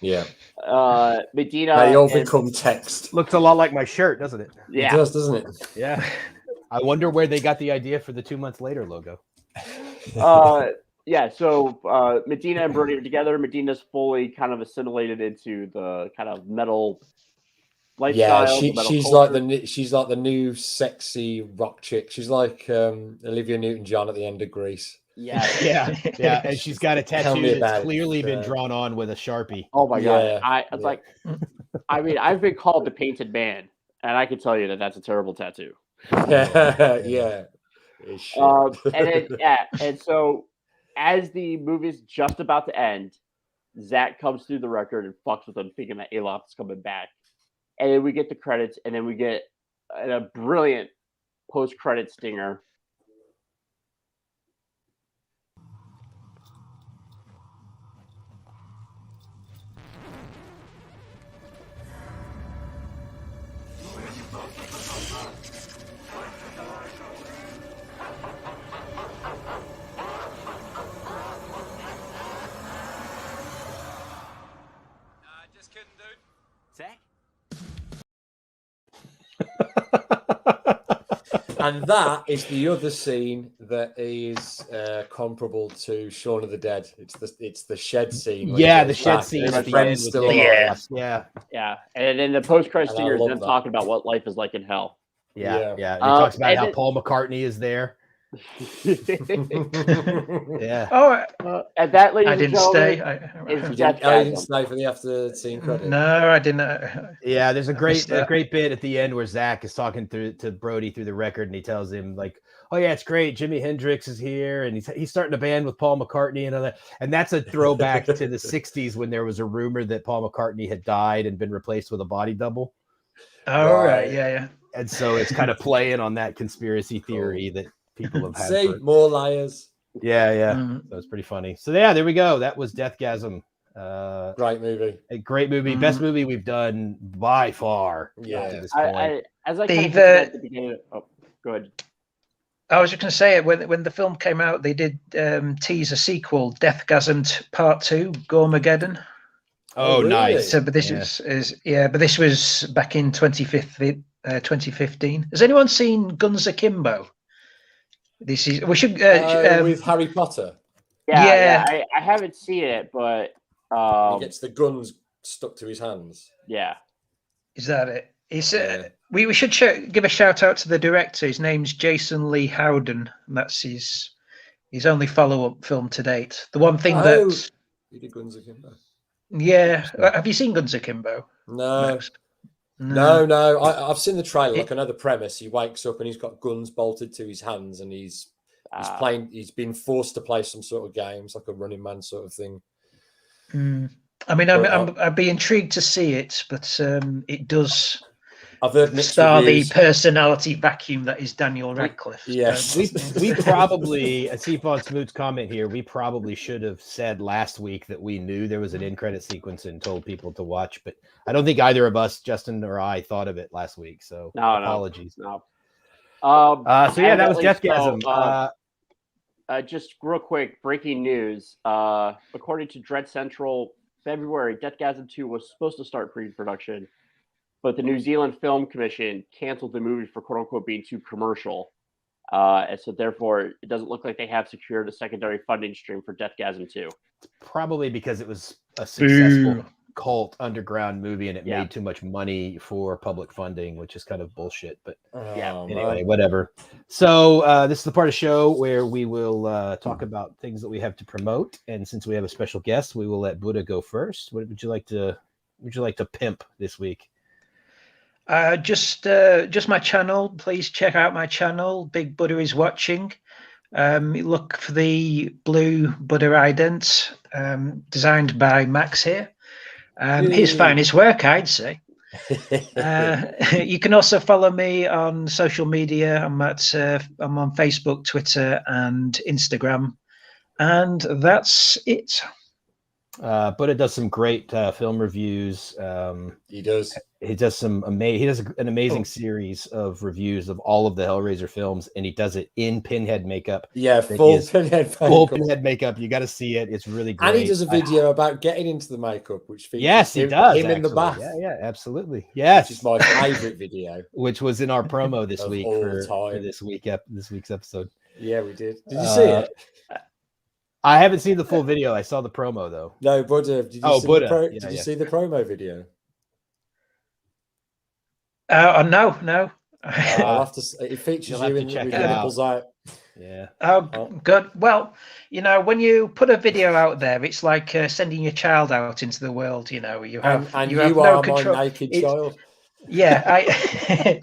Yeah. Medina. They all become text. Looks a lot like my shirt, doesn't it? Yeah. It does, doesn't it? Yeah. I wonder where they got the idea for the 2 months later logo. Yeah, so Medina and Brody are together. Medina's fully kind of assimilated into the kind of metal lifestyle. Yeah, she's like the new sexy rock chick. She's like Olivia Newton-John at the end of Grease. Yeah, yeah, and she's got a tattoo that's clearly been drawn on with a Sharpie. Oh my god! I was like, I mean, I've been called the Painted Man, and I can tell you that that's a terrible tattoo. Yeah. And so as the movie's just about to end, Zach comes through the record and fucks with him, thinking that Alof is coming back. And then we get the credits, and then we get a brilliant post-credit stinger. Just kidding, dude. Zach? And that is the other scene that is comparable to Shaun of the Dead. It's the shed scene. Yeah, the shed scene at the end. Still Yeah. And then the post-credit stinger is them talking about what life is like in hell. Yeah. He talks about how Paul McCartney is there. Yeah. Oh, and that, ladies I and didn't gentlemen, stay. is You didn't Deathgasm. stay for the after scene credit. No, I didn't. Yeah, there's a great bit at the end where Zach is talking to Brody through the record, and he tells him like, "Oh yeah, it's great. Jimi Hendrix is here, and he's starting a band with Paul McCartney and all that." And that's a throwback to the '60s when there was a rumor that Paul McCartney had died and been replaced with a body double. Oh right, yeah. And so it's kind of playing on that conspiracy theory that people have had. See, more liars. Yeah. So it's pretty funny. So yeah, there we go. That was Deathgasm. Great movie. A great movie. Best movie we've done by far. Yeah. To this point. As I kind of said at the beginning. Oh, go ahead. I was just going to say, when the film came out, they did tease a sequel, Deathgasm Part 2, Gormageddon. Oh, really? Nice. So, but this but this was back in 2015. Has anyone seen Guns Akimbo? We should with Harry Potter. Yeah. I haven't seen it, but he gets the guns stuck to his hands. Yeah, is that it? It's we should give a shout out to the director. His name's Jason Lee Howden, and that's his only follow-up film to date. The one thing that he did Guns Akimbo. Yeah, have you seen Guns Akimbo? No. I've seen the trailer. Like I know the premise. He wakes up and he's got guns bolted to his hands, and he's playing. He's been forced to play some sort of games, like a Running Man sort of thing. I mean, I'd be intrigued to see it, but it does. I've heard mixed star reviews. The personality vacuum that is Daniel Radcliffe. Yes, we probably, I see Von Smoot's comment here. We probably should have said last week that we knew there was an end credit sequence and told people to watch, but I don't think either of us, Justin or I, thought of it last week. So apologies. No. So yeah, that was Deathgasm. Just real quick, breaking news. According to Dread Central, February, Deathgasm 2 was supposed to start pre-production, but the New Zealand Film Commission canceled the movie for quote-unquote being too commercial. And so therefore, it doesn't look like they have secured a secondary funding stream for Deathgasm 2. Probably because it was a successful cult underground movie, and it Yeah. made too much money for public funding, which is kind of bullshit. But Yeah. anyway, whatever. So this is the part of the show where we will talk about things that we have to promote. And since we have a special guest, we will let Buddha go first. What would you like to pimp this week? Just my channel. Please check out my channel. Big Buddha is watching. Look for the blue Buddha idents, designed by Max here. His finest work, I'd say. You can also follow me on social media. I'm on Facebook, Twitter, and Instagram, and that's it. Buddha does some great film reviews. He does. He does an amazing series of reviews of all of the Hellraiser films, and he does it in Pinhead makeup. Yeah, full Pinhead makeup. You got to see it. It's really great. And he does a video about getting into the makeup, which features he does him in the bath. Yeah, absolutely. Yes, which is my favorite video. Which was in our promo this week for this week's episode. Yeah, we did. Did you see it? I haven't seen the full video. I saw the promo though. No, Buddha. Did you see the promo video? No. I'll have to. It features you in with your nipples out. Yeah. Oh, good. Well, when you put a video out there, it's like sending your child out into the world. You have you have are no my control. naked child. Yeah,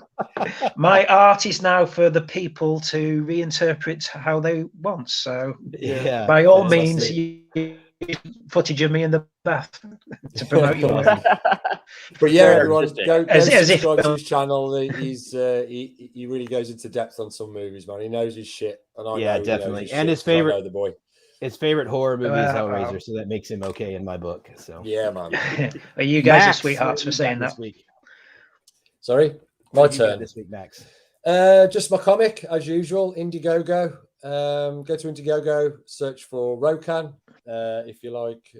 my art is now for the people to reinterpret how they want. So, by all means, footage of me in the bath to promote your work. But yeah, everyone, go subscribe to his channel. He really goes into depth on some movies, man. He knows his shit, and I know definitely. His and shit, his favorite, I know the boy. His favorite horror movie is Hellraiser, so that makes him okay in my book. So yeah, man. Well, you guys are sweethearts for saying that. This week. Sorry, my turn this week, Max. Just my comic as usual. Indiegogo. Go to Indiegogo, search for Rokan. If you like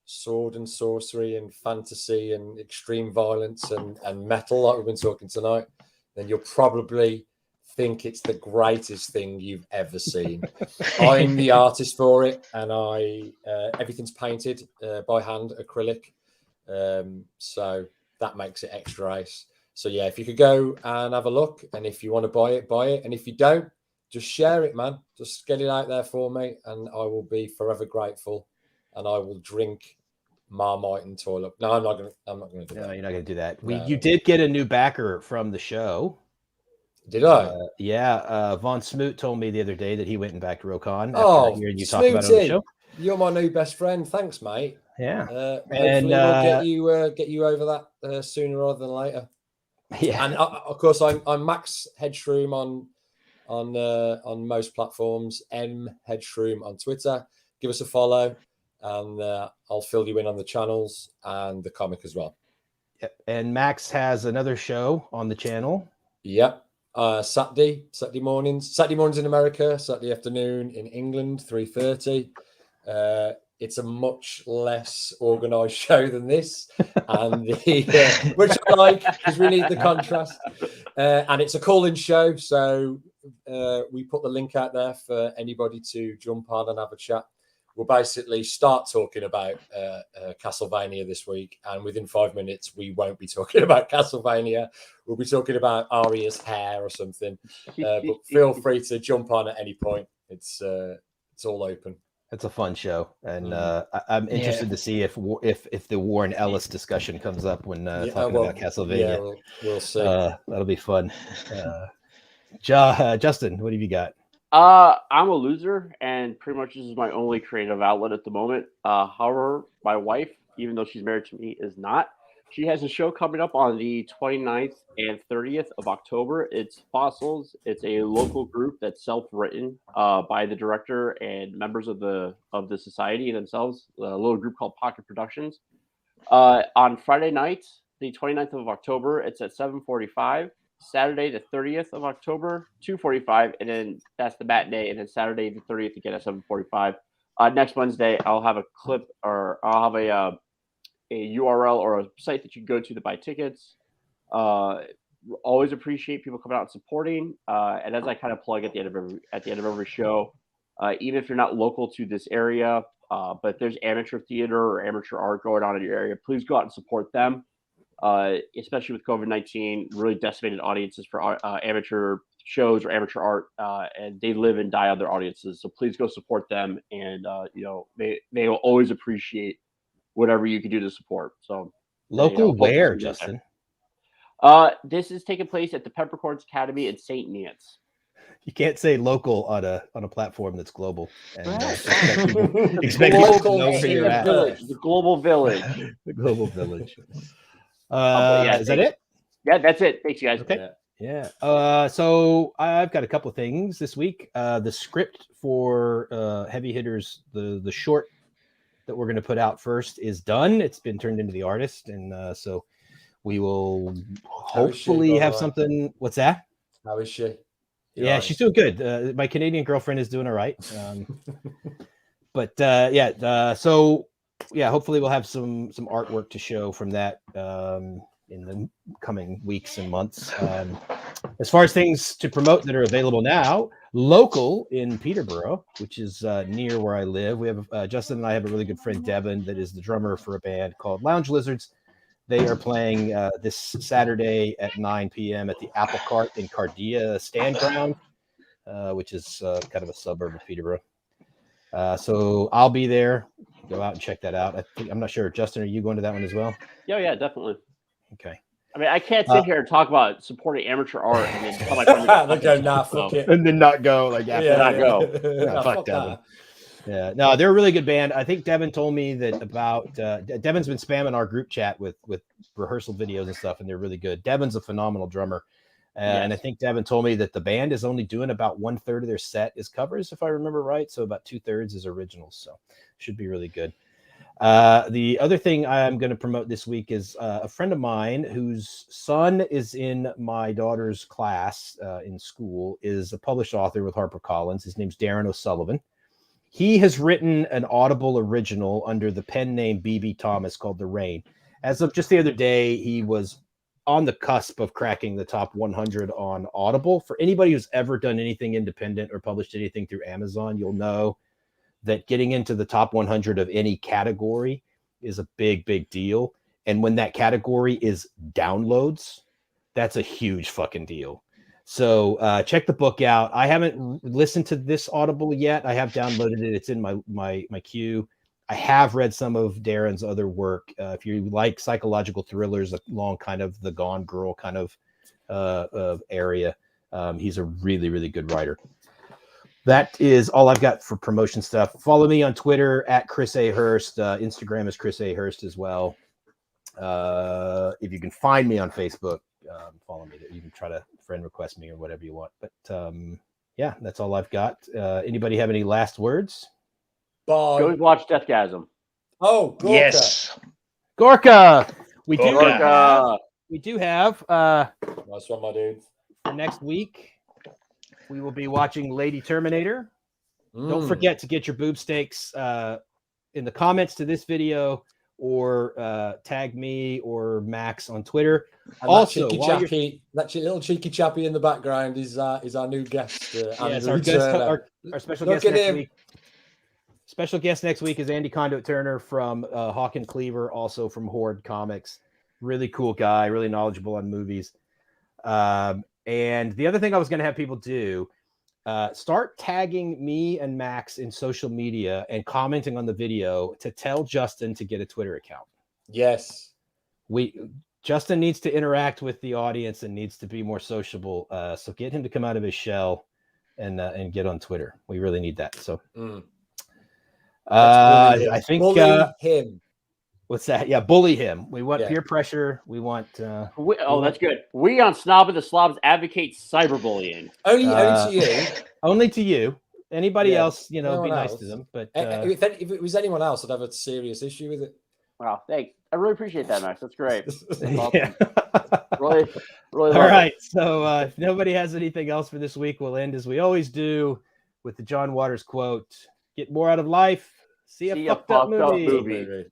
sword and sorcery and fantasy and extreme violence and metal, like we've been talking tonight, then you'll probably think it's the greatest thing you've ever seen. I'm the artist for it, and everything's painted by hand, acrylic. So that makes it extra ace. So yeah, if you could go and have a look, and if you want to buy it, and if you don't, just share it, man. Just get it out there for me, and I will be forever grateful. And I will drink Marmite until no, I'm not gonna do that. No, you're not gonna do that. No. You did get a new backer from the show. Did I? Yeah. Von Smoot told me the other day that he went and backed Rokan. Oh, hearing you talk about it on the show. You're my new best friend. Thanks, mate. Yeah. Hopefully we'll get you over that sooner rather than later. Yeah. And of course, I'm Max Headshroom on most platforms. M Headshroom on Twitter. Give us a follow, and I'll fill you in on the channels and the comic as well. Yep. And Max has another show on the channel. Yep. Saturday mornings in America, Saturday afternoon in England, 3:30. It's a much less organized show than this, and which I like because we need the contrast. And it's a call-in show, so we put the link out there for anybody to jump on and have a chat. We'll basically start talking about Castlevania this week, and within 5 minutes, we won't be talking about Castlevania. We'll be talking about Arya's hair or something. But feel free to jump on at any point. It's all open. It's a fun show, and I'm interested to see if the Warren Ellis discussion comes up when talking about Castlevania. Yeah, we'll see. That'll be fun. Justin, what have you got? I'm a loser, and pretty much this is my only creative outlet at the moment. However, my wife, even though she's married to me, is not. She has a show coming up on the 29th and 30th of October. It's Fossils. It's a local group that's self-written by the director and members of the society themselves. A little group called Pocket Productions. On Friday night, the 29th of October, it's at 7:45. Saturday, the 30th of October, 2:45, and then that's the matinee. And then Saturday, the 30th, again at 7:45. Next Wednesday, I'll have a clip, or I'll have a URL or a site that you can go to buy tickets. Always appreciate people coming out and supporting. And as I kind of plug at the end of every show, even if you're not local to this area, But if there's amateur theater or amateur art going on in your area, please go out and support them. Especially with COVID-19, really decimated audiences for amateur shows or amateur art, and they live and die on their audiences. So please go support them, and they will always appreciate whatever you can do to support. So local where, Justin? This is taking place at the Peppercorns Academy in St. Nance. You can't say local on a platform that's global. And, expect people to know where you're at. The global village. The global village. Is that it? Yeah, that's it. Thanks, you guys. Okay. Yeah. So I've got a couple of things this week. The script for Heavy Hitters, the short that we're going to put out first, is done. It's been turned into the artist, and so we will hopefully have something. What's that? How is she? Yeah, she's doing good. My Canadian girlfriend is doing all right. So hopefully we'll have some artwork to show from that in the coming weeks and months. As far as things to promote that are available now, local in Peterborough, which is near where I live, we have Justin and I have a really good friend, Devin, that is the drummer for a band called Lounge Lizards. They are playing this Saturday at 9 p.m. at the Apple Cart in Cardia Stand Ground, which is kind of a suburb of Peterborough. So I'll be there. Go out and check that out. I'm not sure. Justin, are you going to that one as well? Yeah, definitely. Okay. I mean, I can't sit here and talk about supporting amateur art and then tell my friends fuck it. And then not go. Like, not go. Fuck Devin. Yeah, no, they're a really good band. I think Devin told me that about Devin's been spamming our group chat with rehearsal videos and stuff, and they're really good. Devin's a phenomenal drummer. And I think Devin told me that the band is only doing about 1/3 of their set is covers, if I remember right. So about 2/3 is originals. So should be really good. The other thing I'm going to promote this week is a friend of mine whose son is in my daughter's class in school, is a published author with HarperCollins. His name's Darren O'Sullivan. He has written an Audible original under the pen name B.B. Thomas called The Rain. As of just the other day, he was on the cusp of cracking the top 100 on Audible. For anybody who's ever done anything independent or published anything through Amazon, you'll know that getting into the top 100 of any category is a big, big deal. And when that category is downloads, that's a huge fucking deal. So check the book out. I haven't listened to this Audible yet. I have downloaded it. It's in my queue. I have read some of Darren's other work. If you like psychological thrillers along kind of the Gone Girl kind of area, he's a really, really good writer. That is all I've got for promotion stuff. Follow me on Twitter at Chris A. Hurst. Instagram is Chris A. Hurst as well. If you can find me on Facebook, follow me there. You can try to friend request me or whatever you want. But that's all I've got. Anybody have any last words? Bye. Go watch Deathgasm. Oh, Gorka. Yes. Gorka. We do have nice one, my dude. For next week, we will be watching Lady Terminator. Don't forget to get your boob steaks in the comments to this video, or tag me or Max on Twitter. And also, that little cheeky chappy in the background is our new guest. Our special guest next week. Special guest next week is Andy Conduit Turner from Hawk and Cleaver, also from Horde Comics. Really cool guy, really knowledgeable on movies. And the other thing I was going to have people do, start tagging me and Max in social media and commenting on the video to tell Justin to get a Twitter account. Yes. Justin needs to interact with the audience and needs to be more sociable. So get him to come out of his shell and get on Twitter. We really need that. So I think bully him. What's that? Yeah, bully him. We want peer pressure. We want. That's good. We on Snob and the Slobs advocate cyberbullying. Only to you. Only to you. Anybody else, be nice to them. But if it was anyone else, I'd have a serious issue with it. Wow, thanks. I really appreciate that, Max. That's great. Yeah. really. All right. So if nobody has anything else for this week, we'll end as we always do with the John Waters quote: "Get more out of life. See a fucked up movie."